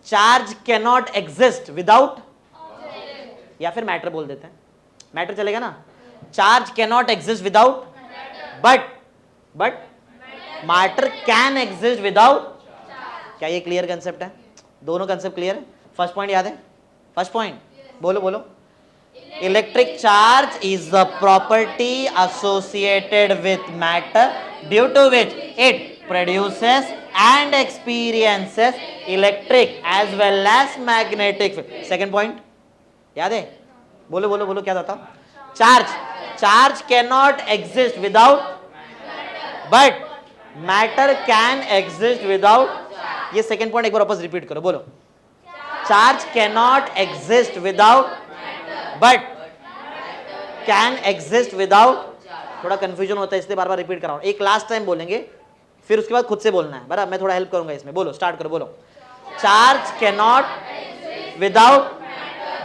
Charge can not exist without, या फिर मैटर बोल देते हैं, मैटर चलेगा ना? Charge can not exist without, but matter can exist without. क्या ये क्लियर कंसेप्ट है? दोनों कंसेप्ट क्लियर है? फर्स्ट पॉइंट याद है? फर्स्ट पॉइंट बोलो बोलो। Electric charge is the property associated with matter due to which it produces and experiences electric as well as magnetic field. Second point याद है? बोलो बोलो बोलो, क्या था? Charge cannot exist without, but matter can exist without. ये second point एक बार वापस रिपीट करो, बोलो। Charge cannot exist without, but can exist without. थोड़ा कंफ्यूजन होता है इसलिए बार बार रिपीट कर रहा हूं। एक लास्ट टाइम बोलेंगे, फिर उसके बाद खुद से बोलना है, बराबर? मैं थोड़ा हेल्प करूंगा इसमें। बोलो, स्टार्ट करो, बोलो। Charge can not without,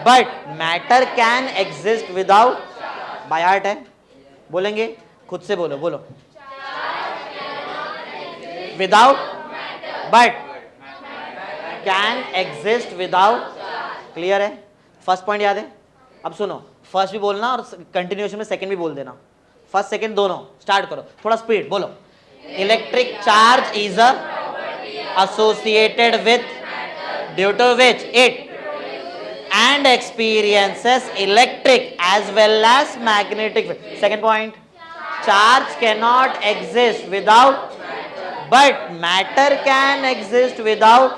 but matter can exist without. Bye heart है, बोलेंगे, खुद से बोलो, बोलो। Without, but can exist without. Clear है? फर्स्ट पॉइंट याद है? अब सुनो, फर्स्ट भी बोलना और कंटिन्यूएशन में सेकंड भी बोल देना। फर्स्ट सेकंड दोनों स्टार्ट करो, थोड़ा स्पीड बोलो। Electric charge is associated with, due to which it and experiences electric as well as magnetic field. Second point, charge can not exist without, but matter can exist without.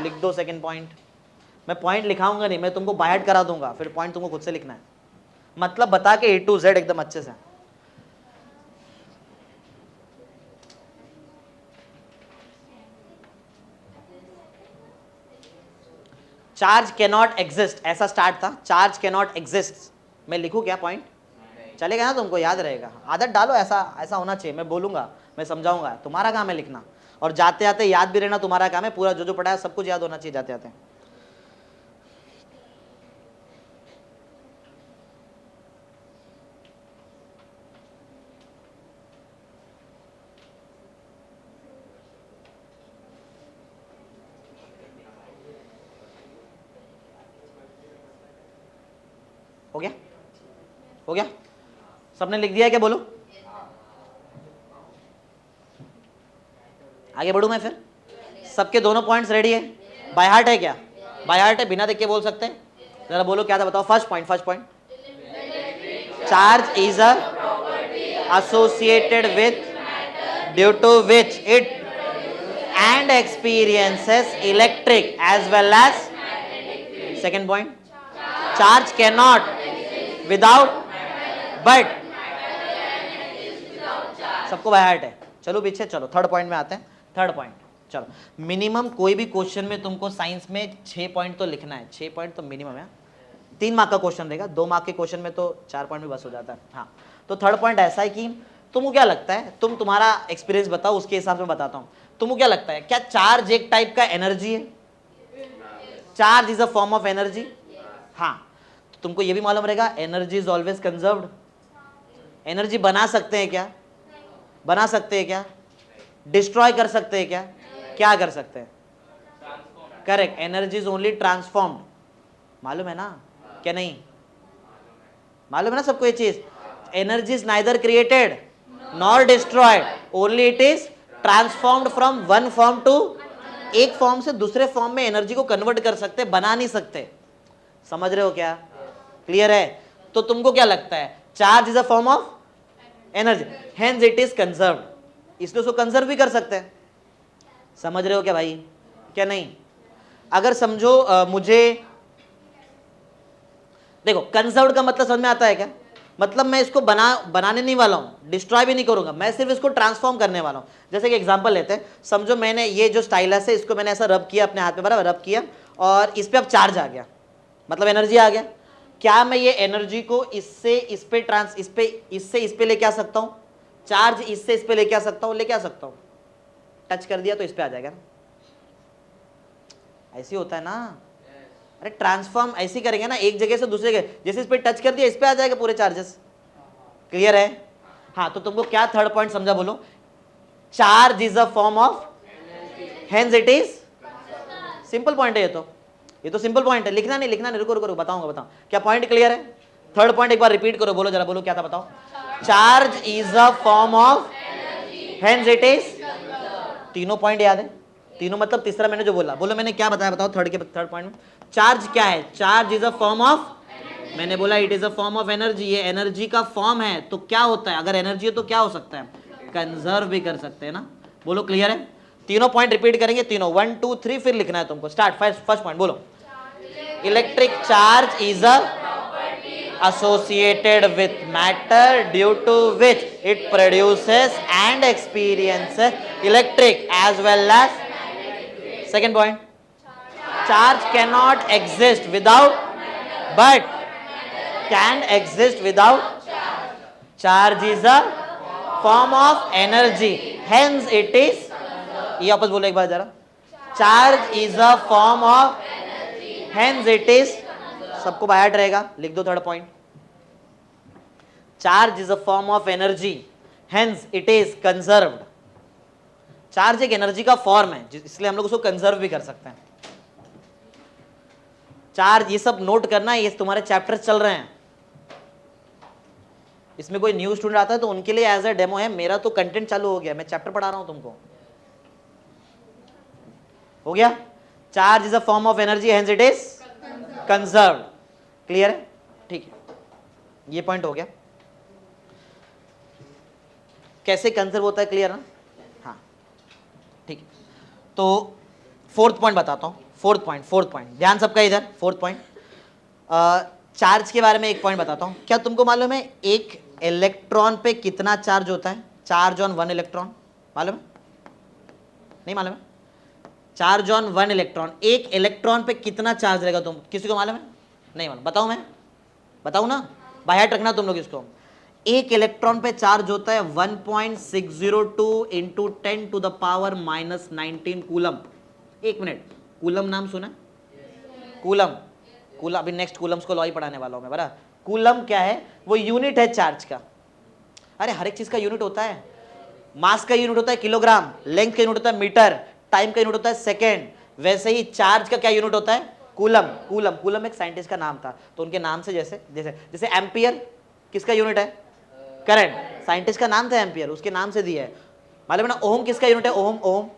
लिख दो second point. मैं point लिखाऊंगा नहीं, मैं तुमको by heart करा दूंगा, फिर पॉइंट तुमको खुद से लिखना है, मतलब बता के A to Z एकदम अच्छे से। चार्ज कैनॉट एग्जिस्ट, ऐसा स्टार्ट था। चार्ज कैनॉट एग्जिस्ट, मैं लिखूं क्या पॉइंट? चलेगा ना? तुमको याद रहेगा, आदत डालो, ऐसा होना चाहिए। मैं बोलूंगा, मैं समझाऊंगा, तुम्हारा काम है लिखना, और जाते जाते याद भी रहना तुम्हारा काम है। पूरा जो पढ़ा है सब कुछ याद होना चाहिए जाते जाते। हो गया? हो गया? सबने लिख दिया है क्या? बोलो। आगे बढ़ू मैं फिर? सबके दोनों पॉइंट्स रेडी है? बाय हार्ट है क्या? बाय हार्ट है, बिना देख के बोल सकते हैं? जरा बोलो क्या था, बताओ। First point, charge is associated with, due to which it and experiences electric as well as. Second point, charge can not without, but. सबको बाय हार्ट है? चलो पीछे चलो, थर्ड पॉइंट में आते हैं। थर्ड पॉइंट, चलो। मिनिमम कोई भी क्वेश्चन में तुमको साइंस में 6 पॉइंट तो लिखना है। 6 पॉइंट तो मिनिमम है। 3 मार्क का क्वेश्चन रहेगा, 2 मार्क के क्वेश्चन में तो 4 पॉइंट भी बस हो जाता है। हाँ, तो थर्ड पॉइंट ऐसा है कि तुमको क्या लगता है, तुम्हारा एक्सपीरियंस बताओ, उसके हिसाब से बताता हूँ। तुमको क्या लगता है, क्या चार्ज एक टाइप का एनर्जी है? Charge is a form of energy. हाँ, तुमको ये भी मालूम रहेगा energy is always conserved. Energy बना सकते हैं क्या? बना सकते हैं क्या? डिस्ट्रॉय कर सकते हैं क्या? क्या कर सकते हैं? Correct, energy is only transformed. मालूम है ना? क्या नहीं मालूम है ना सबको ये चीज? Energy is neither created nor destroyed, only it is transformed from one form to. एक फॉर्म से दूसरे फॉर्म में एनर्जी को कन्वर्ट कर सकते, बना नहीं सकते। समझ रहे हो क्या? क्लियर है? तो तुमको क्या लगता है, charge is a form of energy, hence it is conserved, इसलिए उसको कंजर्व भी कर सकते हैं। समझ रहे हो क्या भाई, क्या नहीं? अगर समझो मुझे देखो, कंजर्व्ड का मतलब समझ में आता है क्या? मतलब मैं इसको बनाने नहीं वाला हूं, डिस्ट्रॉय भी नहीं करूंगा, मैं सिर्फ इसको ट्रांसफॉर्म करने वाला हूं। जैसे कि एग्जांपल लेते हैं, समझो मैंने ये जो स्टाइलस है इसको मैंने ऐसा रब किया अपने हाथ पे, बराबर रब किया, और इस पे अब चार्ज आ गया, मतलब एनर्जी आ गया। क्या मैं ये एनर्जी को इससे इस पे लेके आ सकता हूं? चार्ज इससे इस पे लेके आ सकता हूं? लेके आ सकता हूं। टच कर दिया तो इस पे आ जाएगा ना, ऐसे होता है ना। अरे ट्रांसफॉर्म ऐसे ही करेंगे ना, एक जगह से दूसरे जगह, जैसे इस पे टच कर दिया इस पे आ जाएगा पूरे चार्जेस। क्लियर है? हाँ, तो तुमको क्या थर्ड पॉइंट समझा बोलो? Charge is a form of, hence it is. Simple point है ये तो सिंपल पॉइंट है, लिखना नहीं, रुको रुको बताऊंगा, बताओ क्या पॉइंट क्लियर है? थर्ड पॉइंट एक बार रिपीट करो, बोलो जरा, बोलो क्या था, बताओ। Charge is a form of, hence it is. तीनों पॉइंट याद है? तीनों मतलब तीसरा मैंने जो बोला, बोलो मैंने क्या बताया, बताओ थर्ड पॉइंट में। चार्ज क्या है? Charge is a form of, मैंने बोला it is a form of energy, ये एनर्जी का फॉर्म है, तो क्या होता है, अगर एनर्जी है तो क्या हो सकता है? कंजर्व भी कर सकते हैं ना। बोलो क्लियर है? तीनों पॉइंट रिपीट करेंगे, तीनों 1 2 3 फिर लिखना है तुमको। स्टार्ट, फर्स्ट पॉइंट बोलो। Electric charge is a associated with matter due to which it produces and experiences electric as well as, second point, charge cannot exist without but can exist without, charge is a form of energy hence it is, ये वापस बोलो एक बार जरा। Charge is a form of, hence it is, सबको बायट रहेगा, लिख दो third point. Charge is a form of energy, hence it is conserved. Charge एक एनर्जी का फॉर्म है, इसलिए हम लोग उसको कंजर्व भी कर सकते हैं। चार्ज, ये सब नोट करना है, ये तुम्हारे चैप्टर चल रहे हैं, इसमें कोई न्यू स्टूडेंट आता है तो उनके लिए एज अ डेमो है, मेरा तो कंटेंट चालू हो गया, मैं चैप्टर पढ़ा रहा हूं तुमको। हो गया? Charge is a form of energy, hence it is conserved. Clear है? ठीक है, ये पॉइंट हो गया। कैसे कंजर्व होता है, क्लियर ना? हाँ ठीक है, तो फोर्थ पॉइंट बताता हूँ। फोर्थ पॉइंट ध्यान सबका इधर। फोर्थ पॉइंट, चार्ज के बारे में एक पॉइंट बताता हूँ। क्या तुमको मालूम है एक इलेक्ट्रॉन पे कितना चार्ज होता है? चार्ज ऑन 1 इलेक्ट्रॉन, मालूम है? नहीं मालूम है? चार्ज ऑन 1 इलेक्ट्रॉन, एक इलेक्ट्रॉन पे कितना चार्ज रहेगा, तुम किसी को मालूम है? नहीं मालूम? बताऊं मैं? बताऊं ना, बाहर रखना तुम लोग इसको। एक इलेक्ट्रॉन पे चार्ज होता है 1.602 into 10 to the power -19 coulomb. एक मिनट, कूलम नाम सुना? कूलम, कूलम अभी नेक्स्ट कूलम्स को लॉ ही पढ़ाने वाला हूं मैं, बरा। कूलम क्या है? वो यूनिट है चार्ज का। अरे हर एक चीज का यूनिट होता है, मास का यूनिट होता है किलोग्राम, लेंथ का यूनिट होता है मीटर, टाइम का यूनिट होता है सेकेंड। वैसे ही चार्ज का क्या यूनिट होता है? कूलम। कूलम, कूलम एक साइंटिस्ट का नाम था, तो उनके नाम से जैसे जैसे जैसे एम्पियर किसका यूनिट है? करंट, साइंटिस्ट का नाम था एम्पियर, उसके नाम से दिया है। मालूम है ना? ओम किसका यूनिट है? ओम, ओम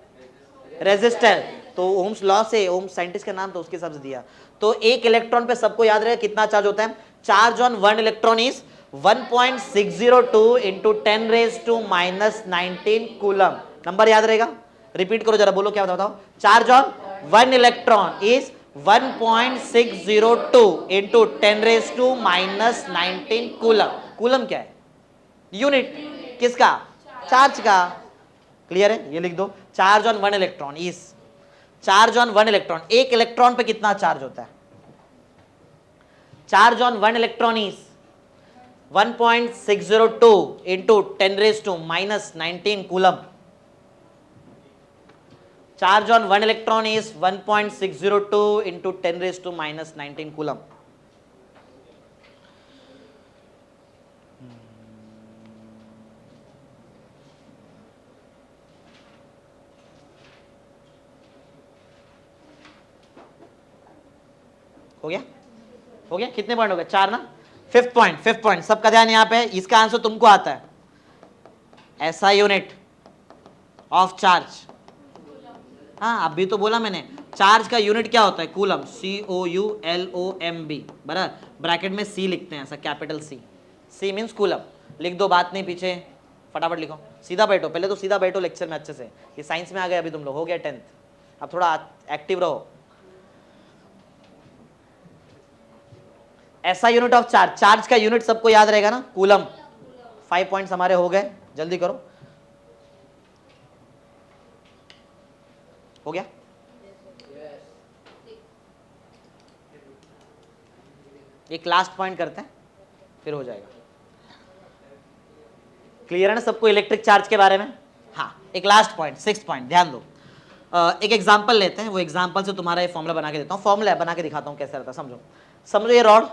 रेजिस्टर, तो ओम्स लॉ से ओम साइंटिस्ट का नाम था, उसके हिसाब से दिया। तो एक इलेक्ट्रॉन पे सबको याद रहेगा कितना चार्ज होता है? Charge on 1 electron is 1.602 into 10 raise to -19 coulomb. Number याद रहेगा? रिपीट करो जरा, बोलो क्या बताओ। Charge on 1 electron is 1.602 into 10 raise to -19 coulomb. Coulomb क्या है? यूनिट किसका? चार्ज का। क्लियर है? ये लिख दो, charge on 1 electron is, charge on 1 electron, एक इलेक्ट्रॉन पे कितना चार्ज होता है? Charge on 1 electron is 1.602 into 10 raise to -19 coulomb. Charge on 1 electron is 1.602 into 10 raise to -19 coulomb. हो गया? हो गया? कितने पॉइंट हो गए? 4 ना। फिफ्थ पॉइंट सबका ध्यान यहां पे है, इसका आंसर तुमको आता है। ऐसा यूनिट ऑफ चार्ज, हाँ अभी तो बोला मैंने, चार्ज का यूनिट क्या होता है? कूलम, COULOMB, बराबर, ब्रैकेट में C लिखते हैं, ऐसा capital C, C means coulomb. लिख दो, बात नहीं पीछे, फटाफट लिखो, सीधा बैठो, पहले तो सीधा बैठो लेक्चर में अच्छे से, ये साइंस में आ गए अभी तुम लोग, हो गया 10th, अब थोड़ा एक्टिव रहो। ऐसा यूनिट ऑफ चार्ज, चार्ज का यूनिट सबको याद रहेगा ना, कूलम। 5 पॉइंट्स हमारे हो गए, जल्दी करो, हो गया। एक लास्ट पॉइंट करते हैं फिर हो जाएगा। क्लियर है ना सबको इलेक्ट्रिक चार्ज के बारे में? हाँ, एक लास्ट पॉइंट, 6th पॉइंट, ध्यान दो। एक एग्जांपल लेते हैं, वो एग्जांपल से तुम्हारा ये फॉर्मूला बना के देता हूँ, फॉर्मूला बना के दिखाता हूँ कैसे रहता है, समझो। समझो ये रॉड,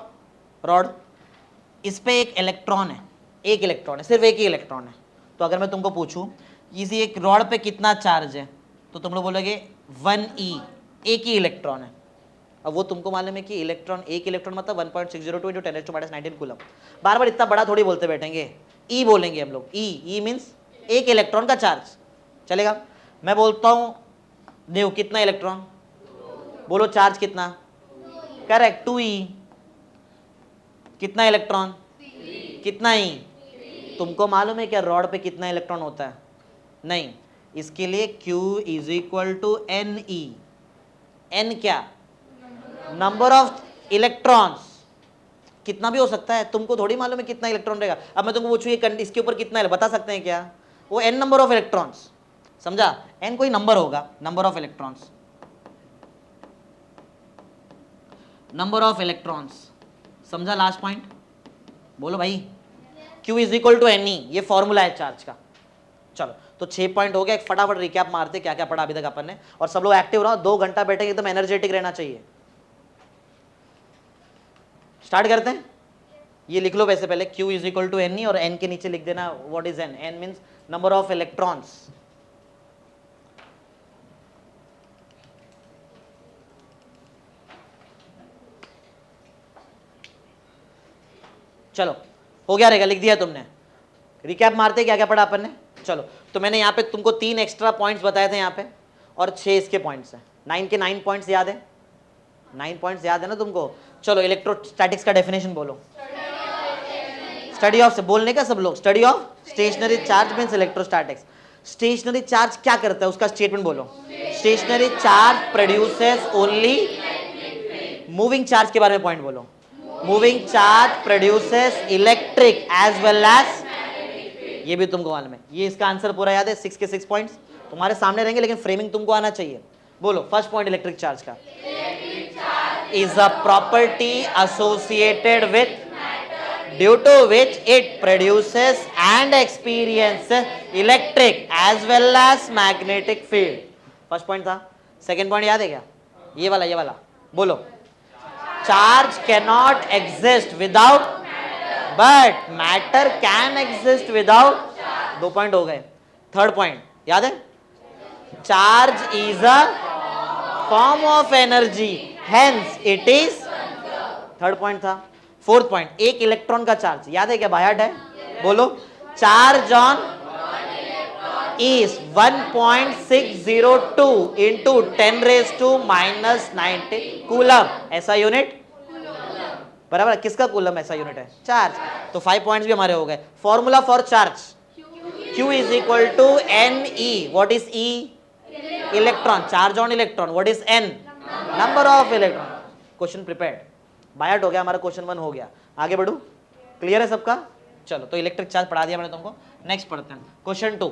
इस पे एक इलेक्ट्रॉन है, एक इलेक्ट्रॉन है, सिर्फ एक ही इलेक्ट्रॉन है। तो अगर मैं तुमको पूछूं इसी एक रॉड पे कितना चार्ज है, तो तुम लोग बोलोगे 1e, एक ही इलेक्ट्रॉन है। अब वो तुमको मालूम है कि इलेक्ट्रॉन, एक इलेक्ट्रॉन मतलब 1.602 × 10⁻⁹ कूलम। बार बार इतना बड़ा थोड़ी बोलते बैठेंगे, ई बोलेंगे हम लोग, ई मीन्स एक इलेक्ट्रॉन का चार्ज, चलेगा। मैं बोलता हूँ देखो कितना इलेक्ट्रॉन, बोलो चार्ज कितना, करेक्ट 2e, कितना इलेक्ट्रॉन, कितना ई। तुमको मालूम है क्या रॉड पे कितना इलेक्ट्रॉन होता है? नहीं, इसके लिए Q = Ne। n क्या, नंबर ऑफ इलेक्ट्रॉन्स, कितना भी हो सकता है, तुमको थोड़ी मालूम है कितना इलेक्ट्रॉन रहेगा। अब मैं तुमको पूछूं ये इसके ऊपर कितना है, बता सकते हैं क्या? वो n नंबर ऑफ इलेक्ट्रॉन्स, समझा, n कोई नंबर होगा, number of electrons, number of electrons, समझा। लास्ट पॉइंट बोलो भाई, Q = Ne, ये फॉर्मूला है चार्ज का। चलो तो 6 पॉइंट हो गया, एक फटाफट रिकैप मारते क्या क्या पढ़ा अभी तक अपन ने, और सब लोग एक्टिव रहो, 2 घंटा बैठे एकदम एनर्जेटिक रहना चाहिए। स्टार्ट करते हैं, ये लिख लो वैसे पहले, Q = Ne, और n के नीचे लिख देना what is n, n means number of electrons. चलो हो गया रहेगा, लिख दिया तुमने। रिकैप मारते क्या क्या पढ़ा अपन ने। चलो तो मैंने यहाँ पे तुमको 3 एक्स्ट्रा पॉइंट्स बताए थे यहाँ पे, और 6 इसके पॉइंट्स हैं। 9 के 9 पॉइंट्स याद है, 9 पॉइंट्स याद है ना तुमको। चलो इलेक्ट्रोस्टैटिक्स का डेफिनेशन बोलो, स्टडी ऑफ से बोलने का सब लोग, study of stationary charge means electrostatics. Stationary charge क्या करता है उसका स्टेटमेंट बोलो। Stationary charge produces only, moving charge के बारे में पॉइंट बोलो। Moving charge produces electric as well as, ये भी तुमको मालूम है। ये इसका आंसर पूरा याद है, 6 के 6 पॉइंट्स तुम्हारे सामने रहेंगे, लेकिन फ्रेमिंग तुमको आना चाहिए। बोलो फर्स्ट पॉइंट इलेक्ट्रिक चार्ज का, is a property associated with, due to which it produces and experiences electric as well as magnetic field. First point था। सेकेंड पॉइंट याद है क्या? ये वाला बोलो, charge cannot exist without, but matter can exist without. 2 point हो गए। Third point याद है, charge is a form of energy, hence it is. Third point था। फोर्थ पॉइंट, एक इलेक्ट्रॉन का चार्ज याद है क्या? बायट है, बोलो, charge on is 1.602 into 10⁻⁻90 coulomb, ऐसा यूनिट बराबर। किसका कूलम ऐसा यूनिट है? चार्ज। तो 5 पॉइंट्स भी हमारे हो गए। Formula for charge, Q = Ne, what is E? Electron, charge on electron, what is N? Number of electron. Question prepared, बायट हो गया हमारा, क्वेश्चन 1 हो गया। आगे बढ़ू, क्लियर है सबका? चलो तो इलेक्ट्रिक चार्ज पढ़ा दिया मैंने तुमको। नेक्स्ट पढ़ते हैं क्वेश्चन 2।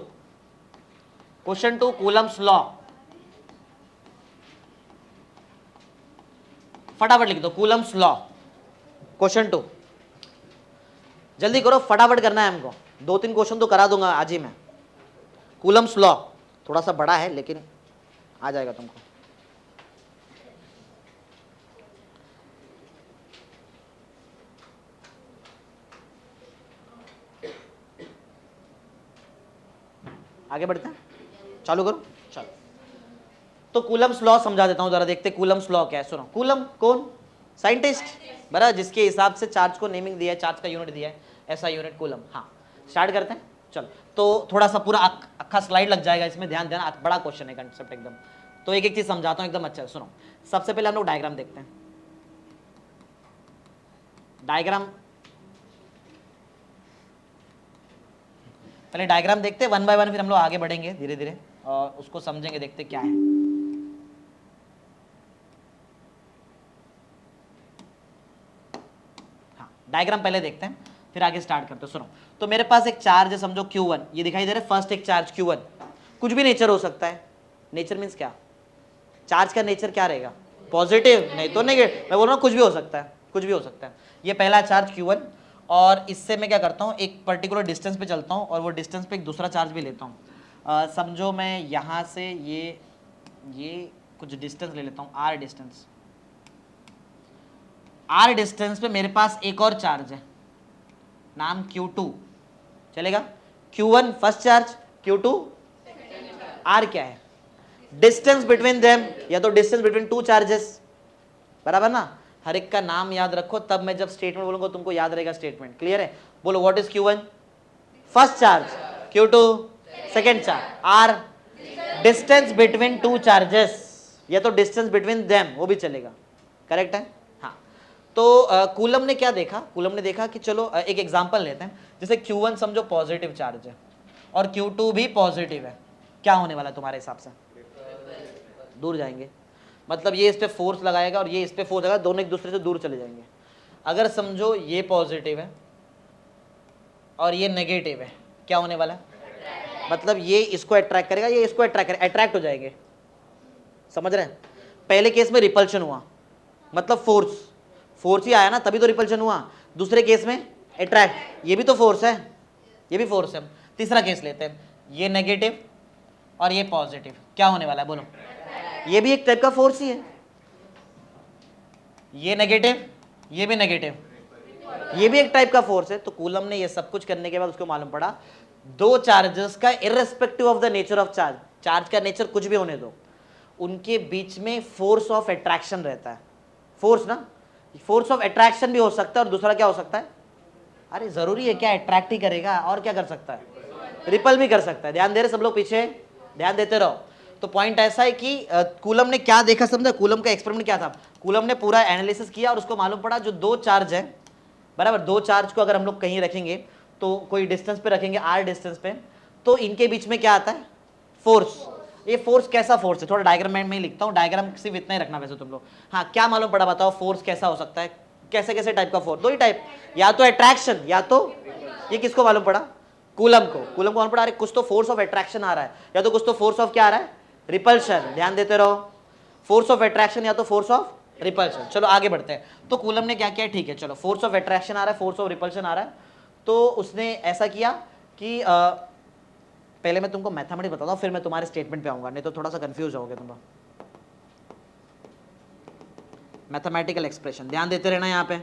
क्वेश्चन 2 कूलम्स लॉ, फटाफट लिख दो कूलम्स लॉ। क्वेश्चन 2 जल्दी करो, फटाफट करना है हमको, 2-3 क्वेश्चन तो करा दूंगा आज ही मैं। कूलम्स लॉ थोड़ा सा बड़ा है लेकिन आ जाएगा तुमको। आगे बढ़ते हैं, चालू करो। चलो तो कूलम्स लॉ समझा देता हूं, जरा देखते कूलम्स लॉ क्या है। सुनो, कूलम कौन? साइंटिस्ट, बराबर, जिसके हिसाब से चार्ज को नेमिंग दिया है, चार्ज का यूनिट दिया है, ऐसा यूनिट कूलम। हाँ स्टार्ट करते हैं। चलो तो थोड़ा सा पूरा अक्खा स्लाइड लग जाएगा इसमें, ध्यान देना, बड़ा क्वेश्चन है कंसेप्ट एकदम। तो एक एक चीज समझाता हूँ एकदम अच्छा। सुनो, सबसे पहले हम लोग डायग्राम देखते हैं। डायग्राम पहले डायग्राम देखते हैं 1 बाय 1, फिर हम लोग आगे बढ़ेंगे धीरे धीरे और उसको समझेंगे, देखते क्या है। हाँ, डायग्राम पहले देखते हैं फिर आगे स्टार्ट करते हैं। सुनो, तो मेरे पास एक चार्ज है, समझो Q1, ये दिखाई दे रहा है फर्स्ट एक चार्ज Q1, कुछ भी नेचर हो सकता है। नेचर मीन्स क्या? चार्ज का नेचर क्या रहेगा? पॉजिटिव, नहीं तो नेगेटिव। मैं बोल रहा हूँ कुछ भी हो सकता है, कुछ भी हो सकता है। ये पहला चार्ज Q1, और इससे मैं क्या करता हूँ, एक पर्टिकुलर डिस्टेंस पे चलता हूँ और वो डिस्टेंस पे एक दूसरा चार्ज भी लेता हूँ। समझो मैं यहाँ से ये कुछ डिस्टेंस ले लेता हूँ, R डिस्टेंस। R डिस्टेंस पे मेरे पास एक और चार्ज है, नाम Q2, चलेगा? Q1 first charge, Q2 R क्या है? डिस्टेंस बिटवीन देम, या तो डिस्टेंस बिटवीन टू चार्जेस, बराबर ना? हर एक का नाम याद रखो, तब मैं जब स्टेटमेंट बोलूंगा तुमको याद रहेगा स्टेटमेंट। क्लियर है? बोलो, what is Q1? First charge, Q2 second charge, R distance between two charges, या तो डिस्टेंस बिटवीन देम, वो भी चलेगा। करेक्ट है? हाँ। तो कूलम ने क्या देखा? कूलम ने देखा कि चलो एक एग्जांपल लेते हैं, जैसे Q1 समझो पॉजिटिव चार्ज है और Q2 भी पॉजिटिव है, क्या होने वाला है तुम्हारे हिसाब से? दूर जाएंगे, मतलब ये इस पे फोर्स लगाएगा और ये इस पे फोर्स लगाएगा, दोनों एक दूसरे से दूर चले जाएंगे। अगर समझो ये पॉजिटिव है और ये नेगेटिव है, क्या होने वाला है? मतलब ये इसको अट्रैक्ट करेगा, ये इसको अट्रैक्ट करेगा, अट्रैक्ट हो जाएंगे। समझ रहे हैं? पहले केस में रिपल्शन हुआ, मतलब फोर्स ही आया ना, तभी तो रिपल्शन हुआ। दूसरे केस में अट्रैक्ट, ये भी तो फोर्स है, ये भी फोर्स है। तीसरा केस लेते हैं, ये नेगेटिव और ये पॉजिटिव, क्या होने वाला है? बोलो। ये भी एक टाइप का फोर्स ही है। ये नेगेटिव, ये भी नेगेटिव, ये भी एक टाइप का फोर्स है। तो कूलम ने ये सब कुछ करने के बाद उसको मालूम पड़ा, दो चार्जेस का irrespective of the nature of charge, charge का नेचर कुछ भी होने दो, उनके बीच में फोर्स ऑफ अट्रैक्शन रहता है। फोर्स ना, फोर्स ऑफ अट्रैक्शन भी हो सकता है, और दूसरा क्या हो सकता है? अरे जरूरी है क्या? अट्रैक्ट ही करेगा, और क्या कर सकता है? रिपल भी कर सकता है। ध्यान दे रहे सब लोग? पीछे ध्यान देते रहो। तो पॉइंट ऐसा है कि कूलम ने क्या देखा, समझा? कूलम का एक्सपेरिमेंट क्या था? कूलम ने पूरा एनालिसिस किया और उसको मालूम पड़ा जो दो चार्ज है, बराबर, दो चार्ज को अगर हम लोग कहीं रखेंगे, तो कोई डिस्टेंस पे रखेंगे, R डिस्टेंस पे, तो इनके बीच में क्या आता है? फोर्स। ये फोर्स कैसा फोर्स है? थोड़ा डायग्राम में ही लिखता हूँ, डायग्राम सिर्फ इतना ही रखना वैसे तुम लोग। हाँ, क्या मालूम पड़ा? बताओ, फोर्स कैसा हो सकता है? कैसे कैसे टाइप का फोर्स? दो ही टाइप, या तो अट्रैक्शन, या तो ये किसको मालूम पड़ा? कूलम को। कूलम को मालूम पड़ा, अरे कुछ तो फोर्स ऑफ अट्रैक्शन आ रहा है, या तो कुछ तो फोर्स ऑफ क्या आ रहा है? रिपल्शन। ध्यान देते रहो, फोर्स ऑफ अट्रैक्शन या तो फोर्स ऑफ रिपल्शन। चलो आगे बढ़ते हैं। तो कूलम ने क्या किया? ठीक है, चलो फोर्स ऑफ अट्रैक्शन आ रहा है, फोर्स ऑफ रिपल्शन आ रहा है, तो उसने ऐसा किया कि पहले मैं तुमको मैथमेटिक्स बताता हूँ, फिर मैं तुम्हारे स्टेटमेंट पे आऊंगा, नहीं तो थोड़ा सा कंफ्यूज होगे तुम लोग। मैथमेटिकल एक्सप्रेशन, ध्यान देते रहना यहाँ पे।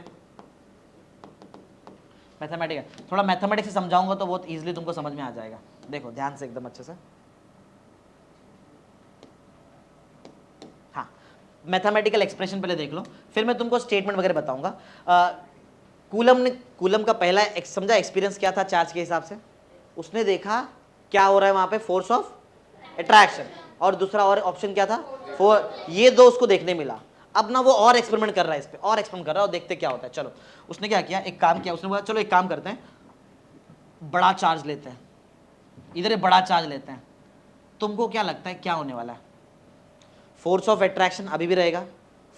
मैथमेटिकल, थोड़ा मैथमेटिक्स से समझाऊंगा तो बहुत इजीली तुमको समझ में आ जाएगा। देखो ध्यान से, एकदम अच्छे से। हाँ, मैथमेटिकल एक्सप्रेशन पहले देख लो, फिर मैं तुमको स्टेटमेंट वगैरह बताऊंगा। कूलम का पहला समझा एक्सपीरियंस क्या था चार्ज के हिसाब से? उसने देखा क्या हो रहा है वहां पे? फोर्स ऑफ अट्रैक्शन, और दूसरा और ऑप्शन क्या था? ये दो उसको देखने मिला। अब ना वो और एक्सपेरिमेंट कर रहा है इस पे, और एक्सपेरिमेंट कर रहा है, और देखते क्या होता है। चलो, उसने क्या किया? एक काम किया, उसने बोला चलो एक काम करते हैं, बड़ा चार्ज लेते हैं, इधर बड़ा चार्ज लेते हैं। तुमको क्या लगता है क्या होने वाला है? फोर्स ऑफ अट्रैक्शन अभी भी रहेगा,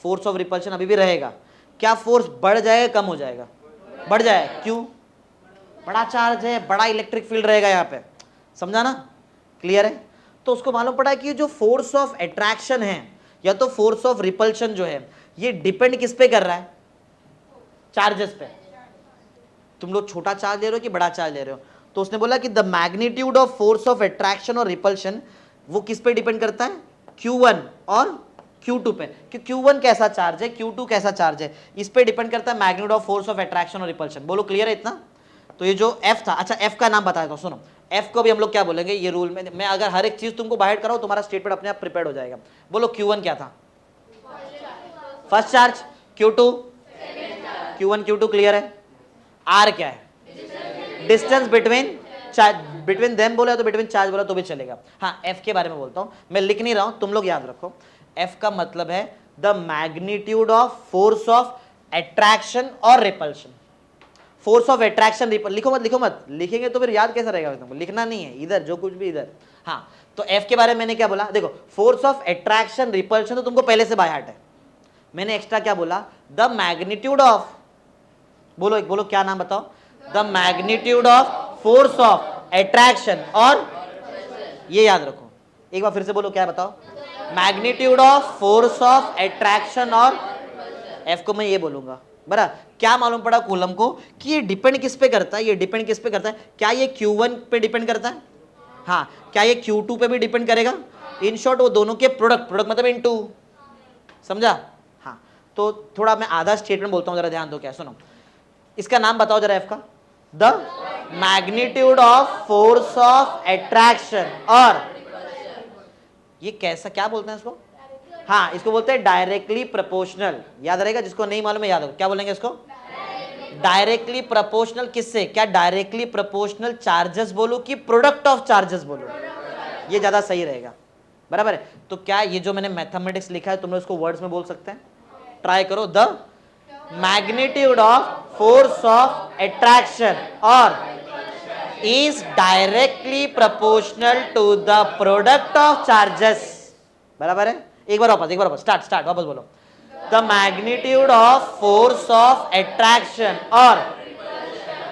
फोर्स ऑफ रिपल्शन अभी भी रहेगा। क्या फोर्स बढ़ जाएगा, कम हो जाएगा? बढ़ जाएगा। क्यों? बड़ा चार्ज है, बड़ा इलेक्ट्रिक फील्ड रहेगा यहाँ पे। समझा ना? क्लियर है? तो उसको मालूम पड़ा कि जो फोर्स ऑफ अट्रैक्शन है या तो फोर्स ऑफ रिपल्शन जो है, ये डिपेंड किस पे कर रहा है? चार्जेस पे। तुम लोग छोटा चार्ज ले रहे हो कि बड़ा चार्ज ले रहे हो? तो उसने बोला कि the magnitude of force of attraction और रिपल्शन वो किस पे डिपेंड करता है? Q1 और Q2 पे। कि Q1 कैसा चार्ज है, Q2 कैसा चार्ज है, इस पे डिपेंड करता है magnitude of force of attraction और रिपल्शन। बोलो क्लियर है इतना? तो ये जो F था, अच्छा F का नाम बता देता हूं, सुनो। F को भी हम लोग क्या बोलेंगे ये रूल में? मैं अगर हर एक चीज तुमको बाहर कराऊं, तुम्हारा स्टेटमेंट अपने आप प्रिपेयर हो जाएगा। बोलो Q1 क्या था? First charge. Q2? Q1 Q2 clear है? R क्या है? Distance between charge, between them बोला तो बिटवीन चार्ज बोला तो भी चलेगा। हाँ, F के बारे में बोलता हूं, मैं लिख नहीं रहा हूं, तुम लोग याद रखो। F का मतलब है the magnitude of force of attraction और repulsion. Force of attraction repel, लिखो मत लिखो मत, लिखेंगे तो फिर याद कैसा रहेगा तुमको, लिखना नहीं है इधर, जो कुछ भी इधर। हाँ तो एफ के बारे में मैंने क्या बोला, देखो फोर्स ऑफ अट्रैक्शन रिपल्शन तो तुमको पहले से बाय हार्ट है। मैंने एक्स्ट्रा क्या बोला, द मैग्नीट्यूड ऑफ, बोलो एक बोलो क्या नाम बताओ, the magnitude of force of attraction और, ये याद रखो, एक बार फिर से बोलो क्या बताओ, magnitude of force of attraction और एफ को मैं ये बोलूंगा। बराबर, क्या मालूम पड़ा कूलम को कि ये डिपेंड किस पे करता है, ये डिपेंड किस पे करता है, क्या ये Q1 पे डिपेंड करता है, हाँ क्या ये Q2 पे भी डिपेंड करेगा, इन शॉर्ट वो दोनों के प्रोडक्ट, प्रोडक्ट मतलब इनटू, समझा। हाँ तो थोड़ा मैं आधा स्टेटमेंट बोलता हूँ, जरा ध्यान दो, क्या सुनो, इसका नाम बताओ जरा एफ का, the magnitude of force of attraction और, ये कैसा क्या बोलते हैं इसको, हाँ इसको बोलते हैं डायरेक्टली प्रोपोर्शनल, याद रहेगा, जिसको नहीं मालूम है याद होगा, क्या बोलेंगे इसको, डायरेक्टली प्रोपोर्शनल किससे, क्या डायरेक्टली प्रोपोर्शनल चार्जेस बोलूं कि प्रोडक्ट ऑफ चार्जेस बोलूं, ये ज्यादा सही रहेगा। बराबर है, तो क्या ये जो मैंने मैथमेटिक्स लिखा है तुम लोग इसको वर्ड्स में बोल सकते हैं, ट्राई करो, the magnitude of force of attraction और is directly proportional to the product of charges। बराबर है, एक बार वापस स्टार्ट वापस बोलो, the magnitude of force of attraction or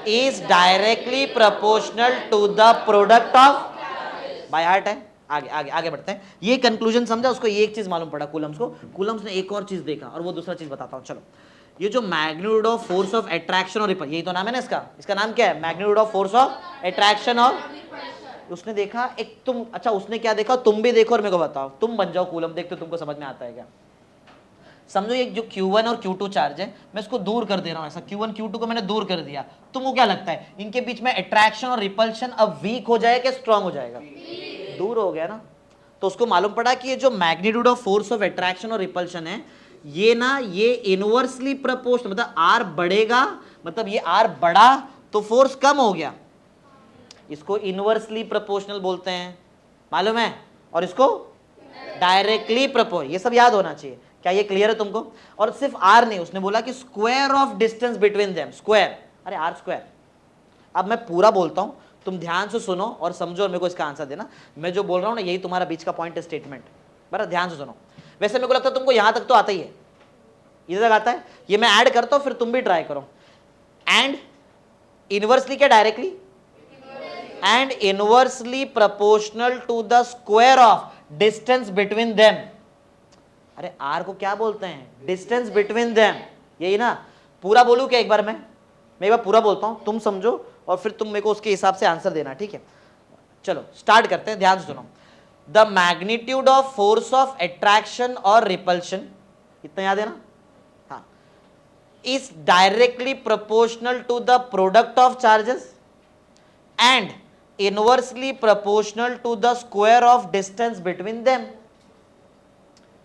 is directly proportional to the product of, bye heart है। आगे बढ़ते हैं, ये कंक्लूजन समझा, उसको ये एक चीज मालूम पड़ा कूलम्स को, कूलम्स ने एक और चीज देखा और वो दूसरा चीज बताता हूं। चलो, ये जो magnitude of force of attraction और रिपल, यही तो नाम है ना इसका नाम क्या है, magnitude of force of attraction और, उसने देखा एक, तुम अच्छा उसने क्या देखा, तुम भी देखो और मेरे को बताओ, तुम बन जाओ कूलम, देखते तुमको समझ में आता है क्या। समझो एक जो Q1 और Q2 चार्ज है, मैं इसको दूर कर दे रहा हूं, ऐसा Q1 Q2 को मैंने दूर कर दिया, तुमको क्या लगता है इनके बीच में अट्रैक्शन और रिपल्शन अब वीक हो जाएगा क्या स्ट्रांग हो जाएगा, दूर हो गया ना। तो उसको मालूम पड़ा कि ये जो magnitude of force of attraction और रिपल्शन है, ये ना ये इनवर्सली प्रोपोर्शनल, मतलब आर बढ़ेगा, मतलब ये आर बढ़ा तो फोर्स कम हो गया, इसको इनवर्सली प्रोपोर्शनल बोलते हैं, मालूम है, और इसको डायरेक्टली प्रोपोर्शनल, ये सब याद होना चाहिए। क्या ये क्लियर है तुमको। और सिर्फ आर नहीं, उसने बोला कि square of distance between them, square, अरे आर स्क्वायर। अब मैं पूरा बोलता हूं, तुम ध्यान से सुनो और समझो और मेरे को इसका आंसर देना। मैं जो बोल रहा हूं ना, यही तुम्हारा बीच का पॉइंट है, स्टेटमेंट, बराबर, ध्यान से सुनो। वैसे मेरे को लगता है तुमको यहां तक तो आता ही है, इधर तक आता है, ये मैं ऐड करता हूं, फिर तुम भी ट्राई करो। एंड इनवर्सली क्या, directly, and inversely proportional to the square of distance between them. अरे आर को क्या बोलते हैं, डिस्टेंस बिटवीन देम, यही ना। पूरा बोलूं क्या एक बार, मैं एक बार पूरा बोलता हूं, तुम समझो और फिर तुम मेरे को उसके हिसाब से आंसर देना, ठीक है। चलो स्टार्ट करते हैं, ध्यान से सुनो। The magnitude of force of attraction और रिपल्शन, इतना याद है ना, हाँ, is directly proportional to the product of charges and inversely proportional to the square of distance between them.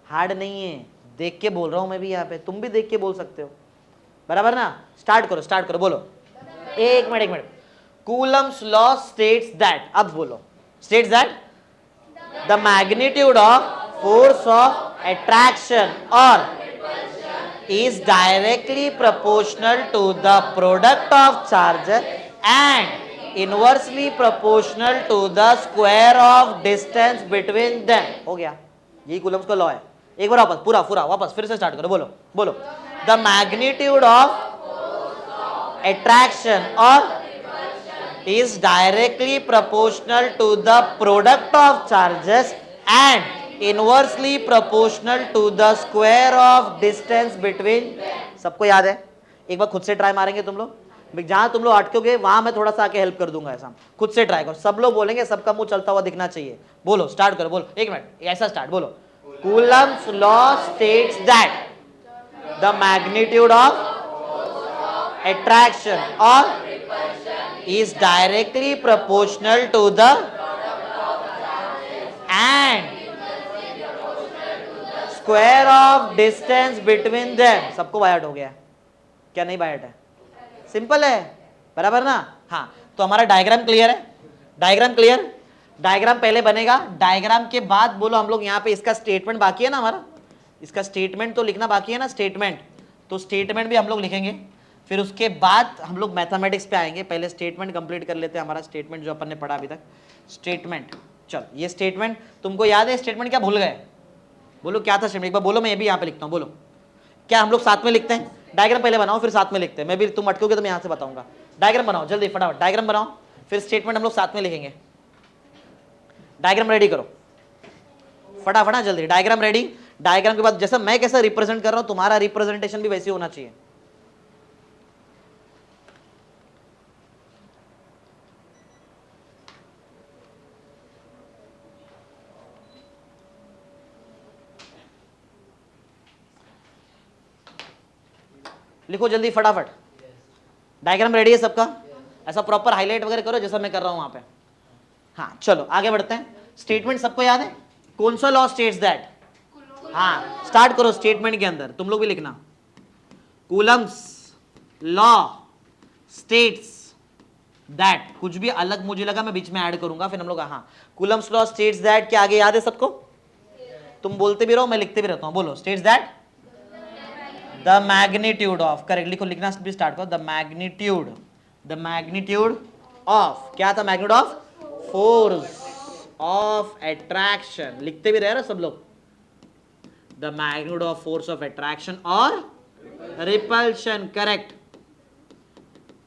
Hard नहीं है, देख के बोल रहा हूं मैं भी, यहां पे तुम भी देख के बोल सकते हो, बराबर ना। स्टार्ट करो बोलो, एक minute. Coulomb's law states that, अब बोलो, states that the magnitude of force of attraction और is directly proportional to the product of charges and inversely proportional to the square of distance between them। हो गया, यही Coulomb's का law है। एक बार वापस पूरा वापस फिर से स्टार्ट करो, बोलो द मैग्नीट्यूड ऑफ अट्रैक्शन और is directly proportional to the product of charges and inversely proportional to the square of distance between. सबको याद है, एक बार खुद से ट्राई मारेंगे तुम लोग, जहां तुम लोग अटकोगे वहां मैं थोड़ा सा आके हेल्प कर दूंगा, ऐसा खुद से ट्राई करो, सब लोग बोलेंगे, सबका मुंह चलता हुआ दिखना चाहिए। बोलो स्टार्ट करो, बोलो एक मिनट, ऐसा स्टार्ट, बोलो Coulomb's law states that the magnitude of attraction और is directly proportional to the and square of distance between them. सबको बायट हो गया, क्या नहीं बायट है, सिंपल है, बराबर ना। हाँ तो हमारा डायग्राम क्लियर है, डायग्राम क्लियर, डायग्राम पहले बनेगा, डायग्राम के बाद बोलो हम लोग यहाँ पे इसका स्टेटमेंट बाकी है ना, हमारा इसका स्टेटमेंट तो लिखना बाकी है ना, स्टेटमेंट, तो स्टेटमेंट भी हम लोग लिखेंगे, फिर उसके बाद हम लोग मैथमेटिक्स पे आएंगे। पहले स्टेटमेंट कंप्लीट कर लेते हैं, हमारा स्टेटमेंट जो अपन ने पढ़ा अभी तक। स्टेटमेंट, चलो ये स्टेटमेंट तुमको याद है? स्टेटमेंट क्या भूल गए? बोलो क्या था स्टेटमेंट, एक बार बोलो, मैं ये भी यहाँ पे लिखता हूँ। बोलो क्या हम लोग साथ में लिखते हैं? डायग्राम पहले बनाओ फिर साथ में लिखते हैं। मैं भी, तुम अटकोगे तो मैं यहाँ से बताऊंगा। डायग्राम बनाओ जल्दी, फटाफट डायग्राम बनाओ, फिर स्टेटमेंट हम लोग साथ में लिखेंगे। डायग्राम रेडी करो फटाफट, जल्दी डायग्राम रेडी। डायग्राम के बाद जैसा मैं कैसा रिप्रेजेंट कर रहा हूं, तुम्हारा रिप्रेजेंटेशन भी वैसे होना चाहिए। लिखो जल्दी फटाफट। डायग्राम रेडी है सबका? ऐसा प्रॉपर हाईलाइट वगैरह करो जैसा मैं कर रहा हूं वहां पे। हाँ चलो आगे बढ़ते हैं। स्टेटमेंट सबको याद है? कौन सा लॉ स्टेट्स दैट? हाँ स्टार्ट करो स्टेटमेंट के अंदर, तुम लोग भी लिखना। कूलम्स लॉ स्टेट्स दैट, कुछ भी अलग मुझे लगा मैं बीच में ऐड करूंगा, फिर हम लोग हाँ कूलम्स लॉ स्टेट्स दैट के आगे याद है सबको? तुम बोलते भी रहो मैं लिखते भी रहता हूं। बोलो states that the magnitude of, correct लिखो, लिखना भी स्टार्ट करो। द मैग्नीट्यूड ऑफ, क्या था? Magnitude of force of attraction, लिखते भी रहे ना सब लोग। The magnitude of force of attraction और repulsion, correct.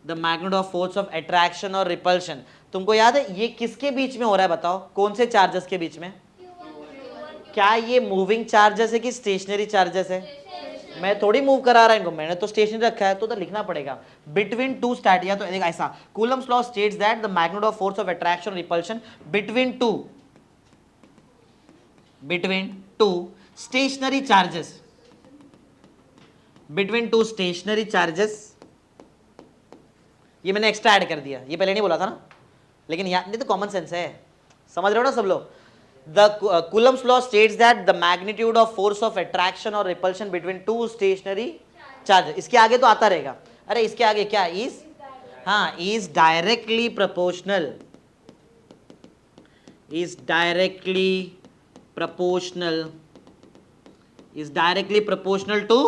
The magnitude of force of attraction और रिपल्शन, तुमको याद है ये किसके बीच में हो रहा है? बताओ कौन से चार्जेस के बीच में? क्या ये मूविंग चार्जेस है कि स्टेशनरी चार्जेस है? मैं थोड़ी मूव करा रहा इनको, मैंने तो स्टेशनरी रखा है, तो लिखना पड़ेगा बिटवीन टू स्टैट, या तो ऐसा Coulomb's law states that the magnitude of force of attraction repulsion between two stationary charges, between two stationary charges. ये मैंने एक्स्ट्रा ऐड कर दिया, ये पहले नहीं बोला था ना, लेकिन यार नहीं तो कॉमन सेंस है, समझ रहे हो ना सब लोग? The Coulomb's law states that the magnitude of force of attraction or repulsion between two stationary charges, इसके आगे तो आता रहेगा। अरे इसके आगे क्या? is, हाँ is directly proportional, is directly proportional to,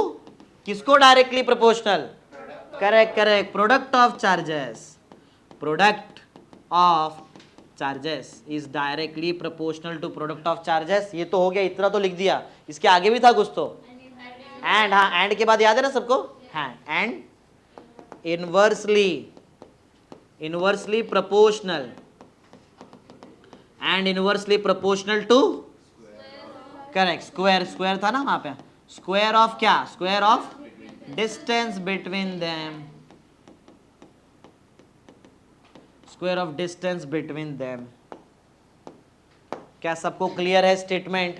किसको directly proportional? Correct correct, product of charges is directly proportional to product of charges. ये तो हो गया, इतना तो लिख दिया, इसके आगे भी था कुछ तो। एंड, हाँ एंड के बाद याद है ना सबको? हाँ and inversely proportional to, correct, square था ना वहां पे। स्क्वायर ऑफ क्या? Square of distance between them, square of distance between them. क्या सबको क्लियर है स्टेटमेंट?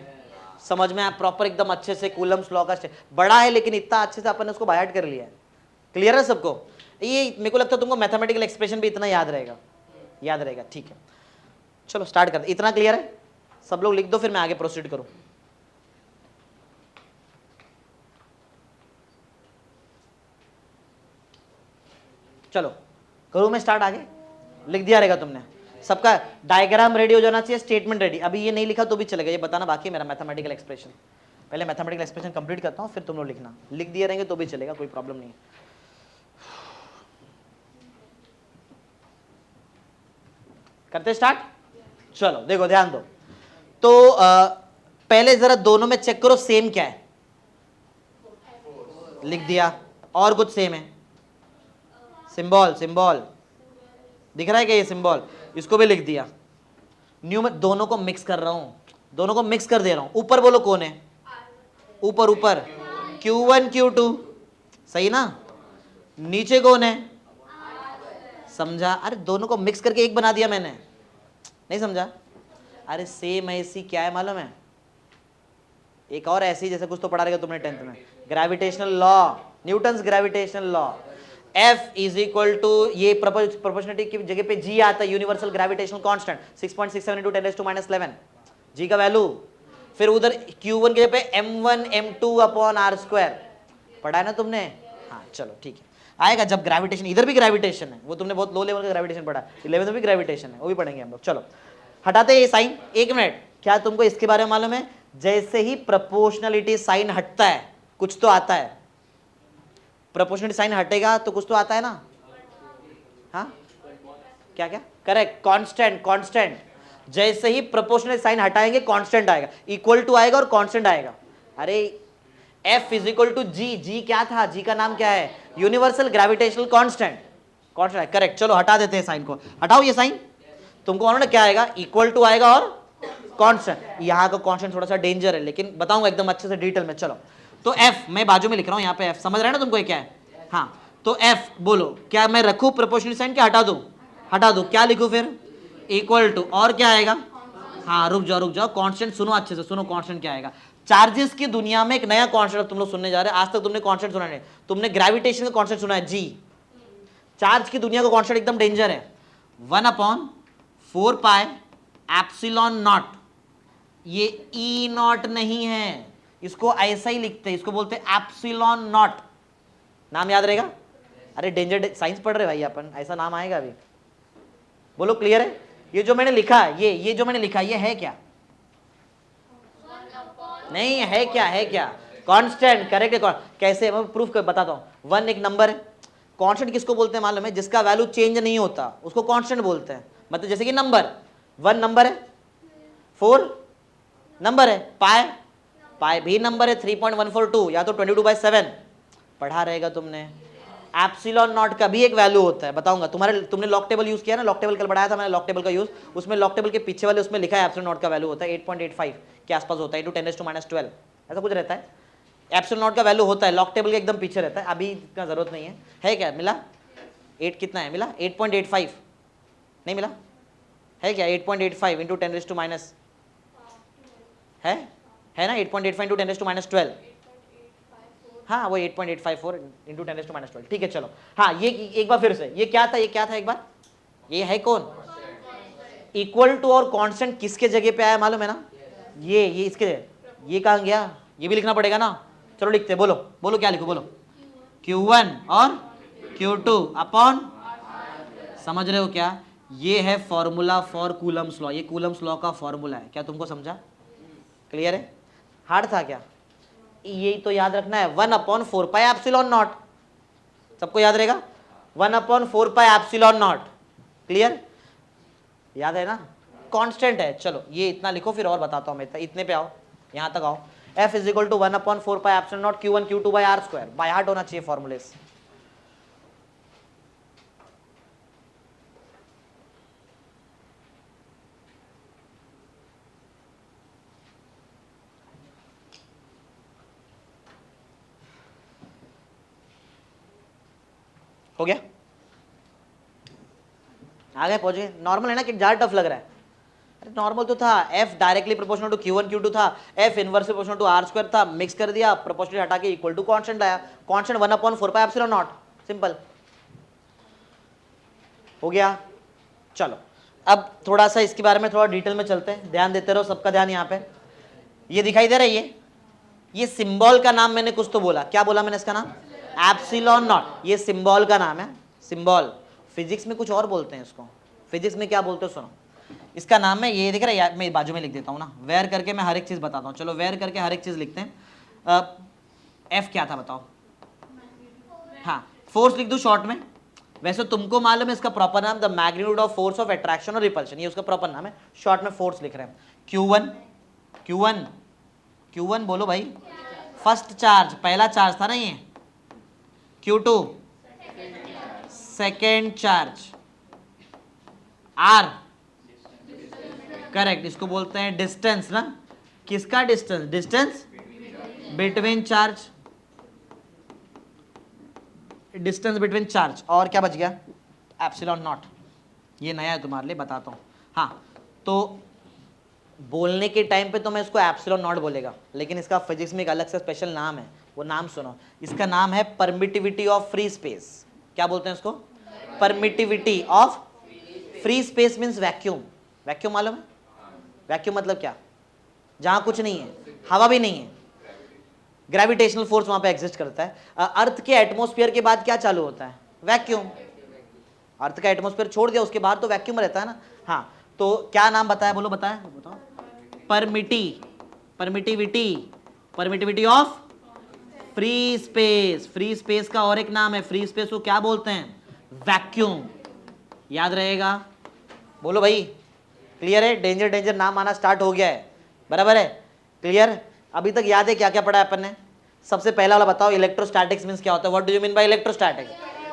समझ में? आप प्रॉपर एकदम अच्छे से कूलम्स लॉ का बड़ा है लेकिन इतना अच्छे से अपन ने उसको बाय हार्ट कर लिया है। क्लियर है सबको? ये मेरे को लगता है तुमको मैथमेटिकल एक्सप्रेशन भी इतना याद रहेगा। ठीक है चलो स्टार्ट करते। इतना क्लियर है? सब लोग लिख दो फिर मैं आगे प्रोसीड करूं। चलो करूं मैं स्टार्ट? आगे लिख दिया रहेगा तुमने सबका। डायग्राम रेडी हो जाना चाहिए, स्टेटमेंट रेडी। अभी ये नहीं लिखा तो भी चलेगा, ये बताना बाकी है मेरा मैथमेटिकल एक्सप्रेशन। पहले मैथमेटिकल एक्सप्रेशन कंप्लीट करता हूँ फिर तुम लोग लिखना। लिख दिए रहेंगे तो भी चलेगा, कोई प्रॉब्लम नहीं है। करते स्टार्ट? चलो देखो ध्यान दो। तो पहले जरा दोनों में चेक करो सेम क्या है। लिख दिया। और कुछ सेम है? सिंबल दिख रहा है क्या? ये सिंबल, इसको भी लिख दिया। न्यू में दोनों को मिक्स कर रहा हूं, दोनों को मिक्स कर दे रहा हूं। ऊपर बोलो कौन है? ऊपर Q1 Q2, सही ना? नीचे कौन है? समझा? अरे दोनों को मिक्स करके एक बना दिया मैंने, नहीं समझा? अरे सेम ऐसी क्या है मालूम है? एक और ऐसी जैसे कुछ तो पढ़ा रहेगा तुमने 10th में, gravitational law, Newton's gravitational law. F is equal to, ये प्रोपोर्शनलिटी की जगह पे G आता है, universal gravitational constant 6.67 into 10⁻⁻⁻, G का वैल्यू। फिर उधर Q1 के जगह पे M1 M2 अपॉन R², पढ़ा है ना तुमने? हाँ चलो ठीक है, आएगा जब ग्रेविटेशन। इधर भी ग्रेविटेशन है, वो तुमने बहुत लो लेवल का ग्रेविटेशन पढ़ा, 11th में भी ग्रेविटेशन है, वो भी पढ़ेंगे हम लोग। चलो हटाते हैं ये साइन। एक मिनट, क्या तुमको इसके बारे में मालूम है? जैसे ही प्रोपोर्शनलिटी साइन हटता है कुछ तो आता है। प्रोपोर्शनल साइन हटेगा तो कुछ तो आता है ना, हाँ क्या क्या, करेक्ट, कांस्टेंट, कांस्टेंट। जैसे ही प्रोपोर्शनल साइन हटाएंगे कांस्टेंट आएगा, इक्वल टू आएगा और कांस्टेंट आएगा। अरे F इज इक्वल टू जी, जी क्या था, जी का नाम क्या है, यूनिवर्सल ग्रेविटेशनल कांस्टेंट, कांस्टेंट है, करेक्ट। चलो हटा देते हैं साइन को, हटाओ ये साइन, तुमको मालूम है क्या आएगा, इक्वल टू आएगा और कांस्टेंट। यहाँ का कांस्टेंट थोड़ा सा डेंजर है, लेकिन बताऊंगा एकदम अच्छे से डिटेल में। चलो तो F मैं बाजू में लिख रहा हूँ यहाँ पे, F समझ रहे हैं ना तुमको ये क्या है, हाँ। तो F बोलो, क्या मैं रखूँ प्रोपोर्शनल साइन, क्या हटा दूँ, हटा दो, क्या लिखूं फिर, इक्वल टू, और क्या आएगा, हाँ रुक जाओ, कांस्टेंट सुनो अच्छे से, सुनो कांस्टेंट क्या आएगा। चार्जेस की दुनिया में एक नया कांस्टेंट तुम लोग सुनने जा रहे हैं, आज तक तुमने कांस्टेंट सुना नहीं, तुमने ग्रेविटेशन का कांस्टेंट सुना है जी। चार्ज की दुनिया का कांस्टेंट एकदम डेंजर है, 1/4 एप्सिलॉन नॉट। ये ई नॉट नहीं है, इसको ऐसा ही लिखते हैं, इसको बोलते हैं एप्सिलॉन नॉट। नाम याद रहेगा, अरे डेंजर साइंस पढ़ रहे भाई अपन, ऐसा नाम आएगा अभी, बोलो क्लियर है। ये जो मैंने लिखा है, ये जो मैंने लिखा है, ये है क्या, नहीं है क्या, है क्या, कांस्टेंट, करेक्ट है। कैसे, मैं प्रूफ कर बताता हूं। 1 एक नंबर है, कांस्टेंट किसको बोलते हैं मालूम है, जिसका वैल्यू चेंज नहीं होता उसको कांस्टेंट बोलते हैं। मतलब जैसे कि नंबर 1 नंबर है, 4 नंबर है, पाई भी नंबर है, 3.142 या तो 22/7 पढ़ा रहेगा तुमने। एप्सिलॉन नॉट का भी एक वैल्यू होता है, बताऊंगा तुम्हारे, तुमने लॉग टेबल यूज किया ना, लॉग टेबल कल बढ़ाया था मैंने, लॉग टेबल का यूज, उसमें लॉग टेबल के पीछे वाले उसमें लिखा है एप्सिलॉन नॉट का वैल्यू होता है 8.85 के आसपास होता है, × 10⁻12 ऐसा कुछ रहता है। एप्सिलॉन नॉट का वैल्यू होता है, लॉग टेबल के एकदम पीछे रहता है, अभी इतना जरूरत नहीं है क्या, मिला 8 कितना है, मिला 8.85 नहीं मिला है क्या, 8.85 × 10⁻, है ना 8.85 × 10⁻12, हाँ वो 8.854 × 10⁻12, ठीक है चलो। हाँ ये एक बार फिर से, ये क्या था, ये क्या था एक बार, ये है कौन, इक्वल टू और कांस्टेंट किसके जगह पे आया मालूम है ना, ये इसके, ये कहाँ गया, ये भी लिखना पड़ेगा ना। चलो लिखते, बोलो बोलो क्या लिखो, बोलो Q1 और Q2 अपॉन, समझ रहे हो क्या, ये है फॉर्मूला फॉर कूलम्स लॉ, ये कूलम्स लॉ का फॉर्मूला है, क्या तुमको समझा, क्लियर है। हार्ड था क्या, यही तो याद रखना है, 1/4 एप्सिलॉन नॉट, सबको याद रहेगा, 1/4 एप्सिलॉन नॉट, क्लियर, याद है ना, कांस्टेंट है। चलो ये इतना लिखो, फिर और बताता हूं मैं, इतने पे आओ, यहां तक आओ। F is equal to 1/4 epsilon naught Q1 Q2/R², by heart होना चाहिए फॉर्मूलेस। हो गया, आ गए, पहुंच गए। नॉर्मल है ना कि ज़्यादा टफ लग रहा है, अरे नॉर्मल तो था, F directly proportional to Q1 Q2 था, F inverse proportional to R² था, मिक्स कर दिया, प्रोपोर्शनल हटा के इक्वल टू कांस्टेंट आया, कांस्टेंट 1/4 एप्सिलॉन नॉट, सिंपल हो गया। चलो अब थोड़ा सा इसके बारे में थोड़ा डिटेल में चलते हैं, ध्यान देते रहो, सबका ध्यान यहाँ पे, ये दिखाई दे रहा है, ये सिंबल का नाम मैंने कुछ तो बोला, क्या बोला मैंने इसका नाम, एप्सिलॉन नॉट, ये सिंबल का नाम है, सिंबल। फिजिक्स में कुछ और बोलते हैं इसको, फिजिक्स में क्या बोलते हो सुनो, इसका नाम है, ये दिख रहा है, मैं बाजू में लिख देता हूँ ना, वेयर करके मैं हर एक चीज़ बताता हूँ। चलो वेयर करके हर एक चीज़ लिखते हैं। F क्या था बताओ, हाँ फोर्स लिख दूँ शॉर्ट में, वैसे तुमको मालूम है इसका प्रॉपर नाम the magnitude of force of attraction और रिपल्शन, ये उसका प्रॉपर नाम है, शॉर्ट में फोर्स लिख रहे हैं। Q1 बोलो भाई, फर्स्ट चार्ज, पहला चार्ज था ना ये, Q2 second charge, R correct, इसको बोलते हैं डिस्टेंस ना, किसका distance, distance between charge, distance between charge, और क्या बच गया, एप्सिलॉन नॉट, ये नया है तुम्हारे लिए, बताता हूँ। हाँ तो बोलने के टाइम पे तो मैं इसको एप्सिलॉन नॉट बोलेगा, लेकिन इसका फिजिक्स में एक अलग से स्पेशल नाम है, वो नाम सुनो, इसका नाम है परमिटिविटी ऑफ फ्री स्पेस। क्या बोलते हैं इसको, permittivity of free space means vacuum. Vacuum मालूम है, वैक्यूम मतलब क्या, जहां कुछ नहीं है, हवा भी नहीं है, ग्रेविटेशनल फोर्स वहां पे एग्जिस्ट करता है। अर्थ के एटमॉस्फेयर के बाद क्या चालू होता है, वैक्यूम, अर्थ का एटमॉस्फेयर छोड़ दिया उसके बाद तो वैक्यूम रहता है ना। हाँ तो क्या नाम बताया, बोलो बताया, बताओ, permittivity of free space, free space का और एक नाम है, फ्री स्पेस को क्या बोलते हैं? वैक्यूम। याद रहेगा? बोलो भाई, क्लियर है? डेंजर डेंजर नाम आना स्टार्ट हो गया है, बराबर है? क्लियर? अभी तक याद है क्या क्या पढ़ा है अपन ने? सबसे पहला वाला बताओ, इलेक्ट्रोस्टैटिक्स मींस क्या होता है? What do you mean by electrostatics?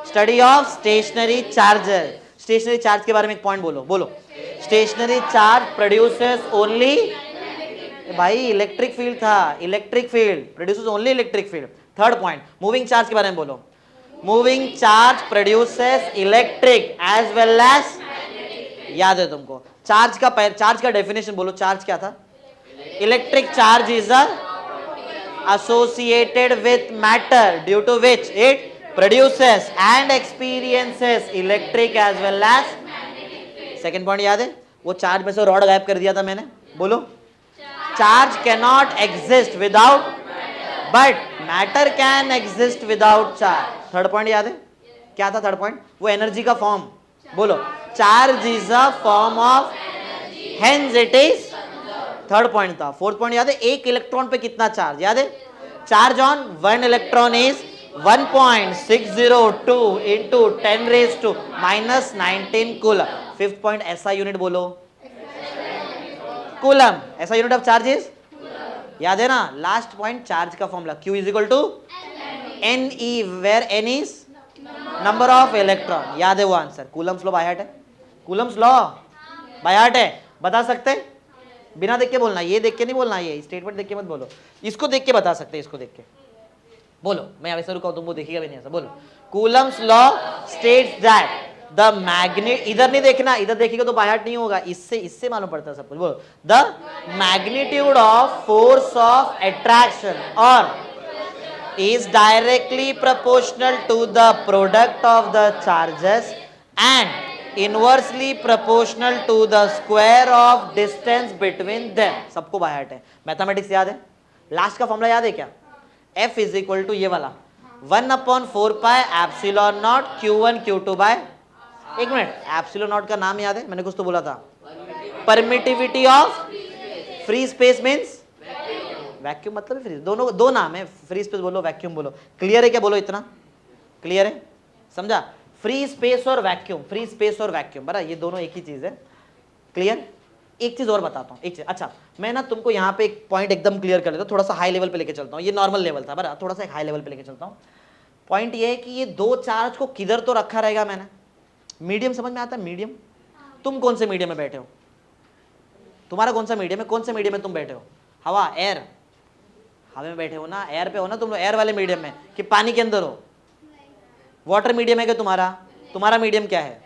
Study of stationary charges. Stationary charge के बारे में एक पॉइंट बोलो, बोलो। स्टेशनरी चार्ज प्रोड्यूसेस ओनली, भाई इलेक्ट्रिक फील्ड था, electric field produces only electric field. Third point, moving charge के बारे में बोलो। Moving charge produces electric as well as, याद है तुमको? चार्ज का डेफिनेशन बोलो, चार्ज क्या था? Electric charge is a associated with matter due to which it produces and experiences electric as well as, second point याद है? वो चार्ज में से रॉड गायब कर दिया था मैंने, बोलो। Charge cannot exist without, but matter can exist without charge. Third point याद है? क्या था थर्ड पॉइंट? वो एनर्जी का फॉर्म, बोलो। Charge is a form of, hence it is, third point था। फोर्थ पॉइंट याद है? एक इलेक्ट्रॉन पे कितना चार्ज, याद है? Charge on one electron is 1.602 into 10⁻⁻19 coulomb. Fifth point ऐसा यूनिट बोलो, कूलम। ऐसा यूनिट ऑफ चार्ज इज, याद है ना? लास्ट पॉइंट चार्ज का formula, Q is equal to Ne, where N is number of electron. याद है वो answer? Coulomb's law by heart है, कूलम्स लॉ बाय हार्ट है, बता सकते? बिना देख के बोलना, ये देख के नहीं बोलना, ये स्टेटमेंट देख के मत बोलो, इसको देख के बता सकते, इसको देख के बोलो। मैं ऐसे रुका तुमको देखेगा भी नहीं ऐसा, बोलो। Coulomb's law states that the magnet, इधर नहीं देखना, इधर देखेगा तो बाय हार्ट नहीं होगा, इससे इससे मालूम पड़ता है सब कुछ, बोलो। The magnitude of force of attraction और is directly proportional to the product of the charges and inversely proportional to the square of distance between them। सबको बाय हार्ट है, मैथमेटिक्स याद है? लास्ट का फॉर्मूला याद है क्या? F इज इक्वल टू ये वाला 1/4 epsilon naught Q1 Q2 by, एक मिनट, एप्सिलॉन नॉट का नाम याद है? मैंने कुछ तो बोला था, permittivity of free space means vacuum, मतलब फ्री, दोनों दो नाम है, फ्री स्पेस बोलो, वैक्यूम बोलो। क्लियर है क्या? बोलो इतना क्लियर है? समझा? फ्री स्पेस और वैक्यूम, फ्री स्पेस और वैक्यूम, बराबर, ये दोनों एक ही चीज है। क्लियर? एक चीज और बताता हूँ, एक चीज, अच्छा मैं ना तुमको यहाँ पे एक पॉइंट एकदम क्लियर कर लेता हूँ, थोड़ा सा हाई लेवल पे लेके चलता हूँ, ये नॉर्मल लेवल था, बराबर, थोड़ा सा एक हाई लेवल पे लेके चलता हूँ। पॉइंट ये है कि ये दो चार्ज को किधर तो रखा रहेगा मैंने, मीडियम समझ में आता है? मीडियम, तुम कौन से मीडियम में बैठे हो? तुम्हारा कौन सा मीडियम है? कौन से मीडियम में तुम बैठे हो? हवा, एयर, हवा में बैठे हो ना, एयर पे हो ना तुम लोग, एयर वाले मीडियम में कि पानी के अंदर हो? वाटर मीडियम है क्या तुम्हारा? तुम्हारा मीडियम क्या है?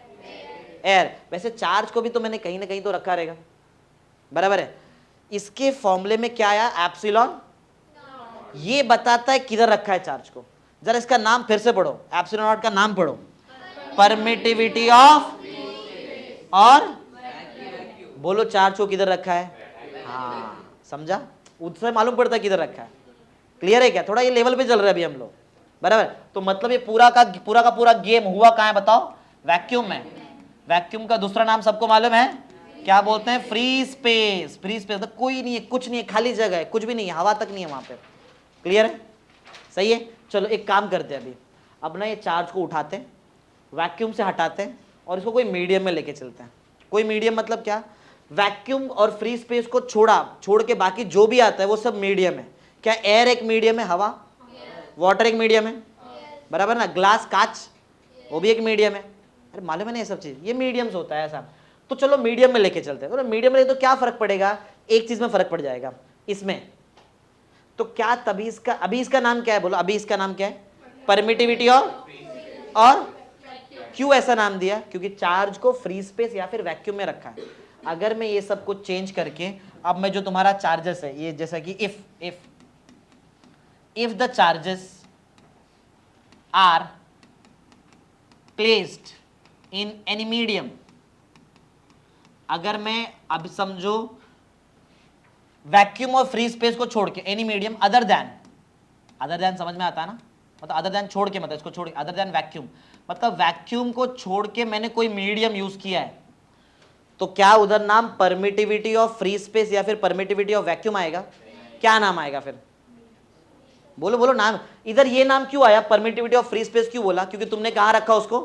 एयर। वैसे चार्ज को भी तो मैंने कहीं ना कहीं तो रखा रहेगा, बराबर है? इसके फॉर्मूले में क्या आया? एप्सिलॉन। ये बताता है किधर रखा है चार्ज को। जरा इसका नाम फिर से पढ़ो, एप्सिलॉन नॉट का नाम पढ़ो, परमिटिविटी ऑफ, और बोलो चार्ज को किधर रखा है? हाँ समझा? उससे मालूम पड़ता है किधर रखा है। क्लियर है क्या? थोड़ा ये लेवल पे चल रहा है अभी हम लोग, बराबर? तो मतलब ये पूरा का पूरा गेम हुआ कहाँ है बताओ? वैक्यूम में। वैक्यूम का दूसरा नाम सबको मालूम है, क्या बोलते हैं? Free space. फ्री स्पेस मतलब कोई नहीं है, कुछ नहीं है, खाली जगह है, कुछ भी नहीं है, हवा तक नहीं है वहां पे। क्लियर है? सही है? चलो एक काम करते हैं अभी, अब ना ये चार्ज को उठाते हैं, वैक्यूम से हटाते हैं और इसको कोई मीडियम में लेके चलते हैं। कोई मीडियम मतलब क्या? वैक्यूम और फ्री स्पेस को छोड़ के बाकी जो भी आता है वो सब मीडियम है। क्या एयर एक मीडियम है? हवा, वाटर एक मीडियम है, बराबर ना? ग्लास, कांच, वो भी एक मीडियम है। अरे मालूम है ना ये सब चीज, ये मीडियम्स होता है ऐसा। तो चलो मीडियम में लेके चलते हैं। तो मीडियम में तो क्या फर्क पड़ेगा? एक चीज में फर्क पड़ जाएगा, इसमें। तो क्या तभी इसका, अभी इसका नाम क्या है बोलो? अभी इसका नाम क्या है? परमिटिविटी और क्यों ऐसा नाम दिया? क्योंकि चार्ज को फ्री स्पेस या फिर वैक्यूम में रखा है। अगर मैं ये सब कुछ चेंज करके, अब मैं जो तुम्हारा चार्जेस है ये, जैसा कि if the charges are placed in any medium, अगर मैं अब समझो वैक्यूम और फ्री स्पेस को छोड़ के एनी मीडियम अदर देन समझ में आता है ना? मतलब अदर देन छोड़ के, मतलब इसको छोड़ के, अदर देन वैक्यूम, मतलब वैक्यूम को छोड़ के मैंने कोई मीडियम यूज किया है, तो क्या उधर नाम परमिटिविटी ऑफ फ्री स्पेस या फिर परमिटिविटी ऑफ वैक्यूम आएगा? क्या नाम आएगा फिर? बोलो बोलो नाम, इधर ये नाम क्यों आया, परमिटिविटी ऑफ फ्री स्पेस क्यों बोला, क्योंकि तुमने कहाँ रखा उसको,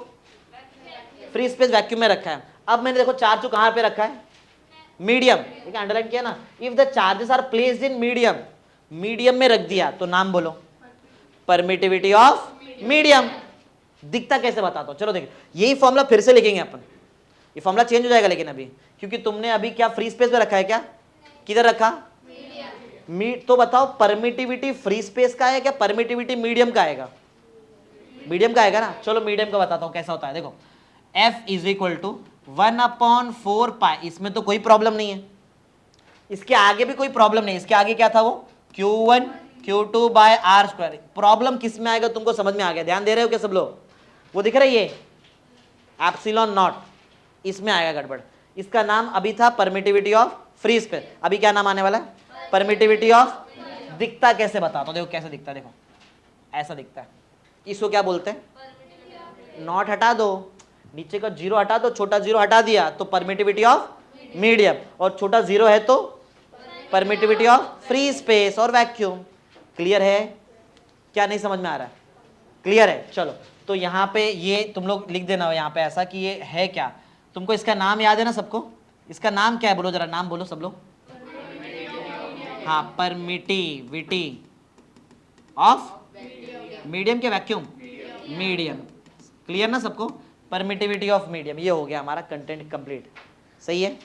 फ्री स्पेस वैक्यूम में रखा है। अब मैंने देखो चार्ज को कहाँ पे रखा है, मीडियम, ठीक है, अंडरलाइन किया ना। If the charges are placed in medium, medium में रख दिया तो नाम बोलो परमिटिविटी ऑफ मीडियम। दिखता कैसे बताता हूं, चलो देखिए, यही फॉर्मूला फिर से लिखेंगे अपन, ये फॉर्मूला चेंज हो जाएगा लेकिन अभी, क्योंकि तुमने अभी क्या फ्री स्पेस में रखा है, क्या किधर रखा, तो बताओ परमिटिविटी फ्री स्पेस का है क्या परमिटिविटी मीडियम का आएगा, मीडियम का आएगा ना। चलो मीडियम का बताता हूं कैसा होता है, देखो F इज इक्वल टू 1/4 पाई, इसमें तो कोई प्रॉब्लम नहीं है, इसके आगे भी कोई प्रॉब्लम नहीं, इसके आगे क्या था वो Q1 Q2 bye are square. Problem किस में आएगा तुमको समझ में आ गया, ध्यान दे रहे हो क्या सब लोग, वो दिख रहा है ये एप्सिलॉन नॉट, इसमें आएगा गड़बड़। इसका नाम अभी था परमिटिविटी ऑफ फ्री स्पेस, अभी क्या नाम आने वाला है, परमिटिविटी ऑफ, दिखता कैसे बताता हूं, देखो कैसे दिखता है, देखो ऐसा दिखता है, इसको क्या बोलते हैं, नॉट हटा दो, नीचे का जीरो हटा दो, छोटा जीरो हटा दिया तो परमिटिविटी ऑफ मीडियम, और छोटा जीरो है तो परमिटिविटी ऑफ फ्री स्पेस और वैक्यूम। क्लियर है क्या, नहीं समझ में आ रहा है, क्लियर है। चलो तो यहाँ पे ये तुम लोग लिख देना यहाँ पे ऐसा कि ये है क्या, तुमको इसका नाम याद है ना सबको, इसका नाम क्या है, बोलो जरा नाम बोलो सब लोग, हाँ परमिटिविटी ऑफ मीडियम के वैक्यूम, मीडियम, क्लियर ना सबको, परमिटिविटी ऑफ मीडियम, ये हो गया हमारा कंटेंट कंप्लीट, सही है।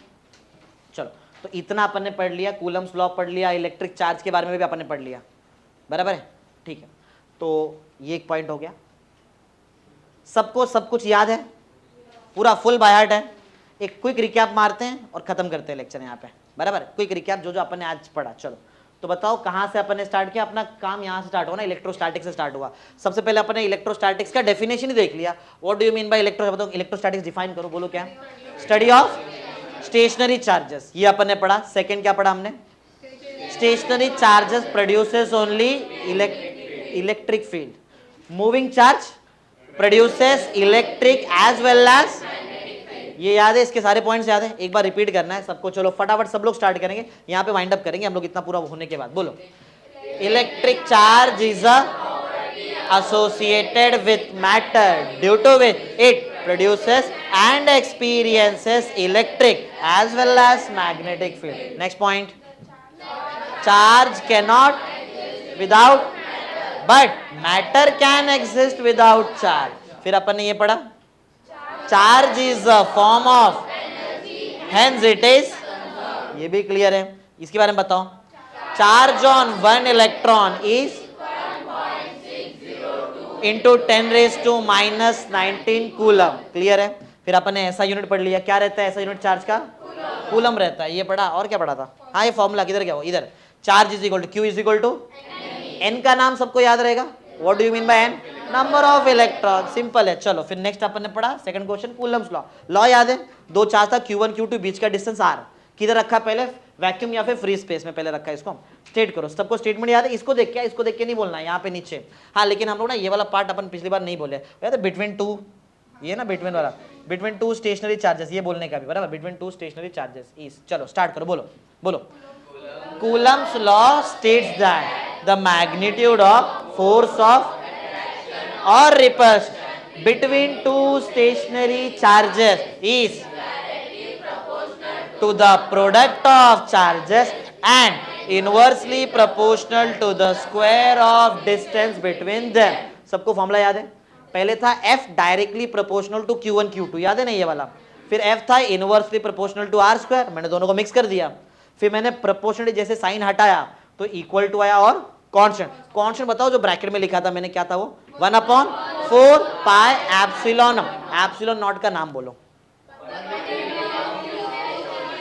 चलो तो इतना अपन ने पढ़ लिया, कूलम्स लॉ पढ़ लिया, इलेक्ट्रिक चार्ज के बारे में भी अपन ने पढ़ लिया, बराबर है, ठीक है। तो ये एक पॉइंट हो गया, सबको सब कुछ याद है, पूरा फुल बाय हार्ट है। एक क्विक रिकैप मारते हैं और खत्म करते हैं लेक्चर यहाँ पे, बराबर, क्विक रिकैप जो जो अपन ने आज पढ़ा। चलो तो बताओ कहाँ से अपन ने स्टार्ट किया, अपना काम यहाँ से स्टार्ट हुआ ना, इलेक्ट्रोस्टैटिक्स से स्टार्ट हुआ। सबसे पहले अपन ने इलेक्ट्रोस्टैटिक्स का डेफिनेशन ही देख लिया, what do you mean bye electro, बताओ इलेक्ट्रोस्टैटिक्स डिफाइन करो, बोलो क्या, स्टडी ऑफ स्टेशनरी चार्जेस, ये अपन ने पढ़ा। सेकंड क्या पढ़ा हमने, stationary charges produces only electric field, moving charge produces electric as well as, ये याद है, इसके सारे पॉइंट्स याद है, एक बार रिपीट करना है सबको। चलो फटाफट सब लोग स्टार्ट करेंगे, यहाँ पे वाइंड अप करेंगे हम लोग इतना पूरा होने के बाद। बोलो electric charge is associated with matter due to which it produces and experiences electric as well as magnetic field. Next point, charge cannot without, but matter can exist without charge. फिर अपन ने ये पढ़ा, charge is a form of, hence it is, ये भी clear है। इसके बारे में बताओ, charge on one electron is into 10⁻⁻19 coulomb, clear है। फिर अपन ने ऐसा यूनिट पढ़ लिया, क्या रहता है ऐसा यूनिट चार्ज का, कूलम रहता है, ये पढ़ा। और क्या पढ़ा था, हाँ ये फॉर्मूला किधर गया वो, इधर, charge is equal to Q is equal to N, का नाम सबको याद रहेगा, what do you mean by N, number of electron, simple है। चलो फिर नेक्स्ट अपन ने पढ़ा second question, Coulomb's law. Law याद है, दो चार्ज था Q1 Q2, बीच का डिस्टेंस R, किधर रखा पहले, वैक्यूम या फिर फ्री स्पेस में पहले रखा है, इसको स्टेट करो। सबको स्टेटमेंट याद है, इसको देख के, इसको देख के नहीं बोलना है यहाँ पे नीचे, हाँ लेकिन हम लोग ना ये वाला पार्ट अपन पिछली बार नहीं बोले, याद है बिटवीन टू, ये ना बिटवीन वाला, बिटवीन टू स्टेशनरी चार्जेस, ये बोलने का भी, बराबर, between two stationary charges is. चलो स्टार्ट करो, बोलो बोलो, Coulomb's law states that the magnitude of force of और repulsion between two stationary charges is to the product of charges and inversely proportional to the square of distance between them. सबको formula याद है, पहले था F directly proportional to Q1 Q2, याद है ना ये वाला, फिर F था inversely proportional to R square, मैंने दोनों को मिक्स कर दिया, फिर मैंने प्रोपोर्शनली जैसे साइन हटाया तो इक्वल टू आया, और कांस्टेंट, कांस्टेंट बताओ जो ब्रैकेट में लिखा था मैंने, क्या था वो, 1/4 पाई एप्सिलॉन, एप्सिलॉन नॉट का नाम बोलो,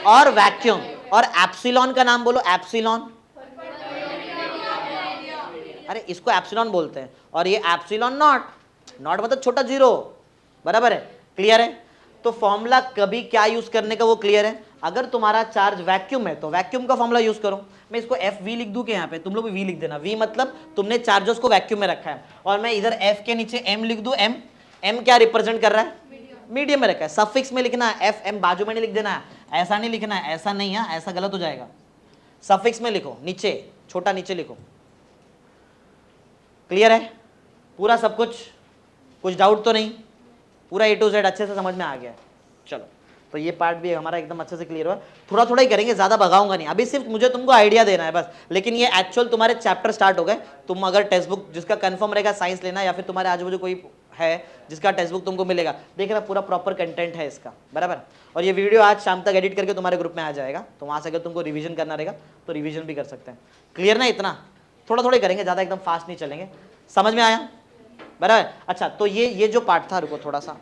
और वैक्यूम, और एप्सिलॉन का नाम बोलो, एप्सिलॉन, अरे इसको एप्सिलॉन बोलते हैं, और ये एप्सिलॉन नॉट, नॉट मतलब छोटा जीरो, बराबर है, क्लियर है। तो फॉर्मूला कभी क्या यूज करने का वो क्लियर है, अगर तुम्हारा चार्ज वैक्यूम है तो वैक्यूम का फॉर्मूला यूज करो। मैं इसको एफ वी लिख दूं कि यहाँ पे तुम लोग भी वी लिख देना, वी मतलब तुमने चार्जेस को वैक्यूम में रखा है, और मैं इधर एफ के नीचे एम लिख दूं, एम, एम क्या रिप्रेजेंट कर रहा है, मीडियम में रखा है, सफिक्स में लिखना है, एफ एम बाजू में नहीं लिख देना है, ऐसा नहीं लिखना है, ऐसा नहीं है, ऐसा गलत हो जाएगा, सफिक्स में लिखो, नीचे छोटा नीचे लिखो, क्लियर है पूरा सब कुछ डाउट तो नहीं, पूरा A to Z अच्छे से समझ में आ गया है। चलो तो ये पार्ट भी हमारा एकदम अच्छे से क्लियर हुआ। थोड़ा थोड़ा ही करेंगे, ज़्यादा भगाऊंगा नहीं, अभी सिर्फ मुझे तुमको आइडिया देना है बस। लेकिन ये एक्चुअल तुम्हारे चैप्टर स्टार्ट हो गए। तुम अगर टेक्स्ट बुक जिसका कंफर्म रहेगा साइंस लेना, या फिर तुम्हारे आजू बाजू कोई है जिसका टेक्स्ट बुक तुमको मिलेगा, देखना पूरा प्रॉपर कंटेंट है इसका, बराबर। और ये वीडियो आज शाम तक एडिट करके तुम्हारे ग्रुप में आ जाएगा, तो वहाँ से अगर तुमको रिवीजन करना रहेगा तो रिवीजन भी कर सकते हैं। क्लियर ना? इतना थोड़ा थोड़ा करेंगे, ज़्यादा एकदम फास्ट नहीं चलेंगे। समझ में आया? बराबर। अच्छा तो ये जो पार्ट था, रुको थोड़ा सा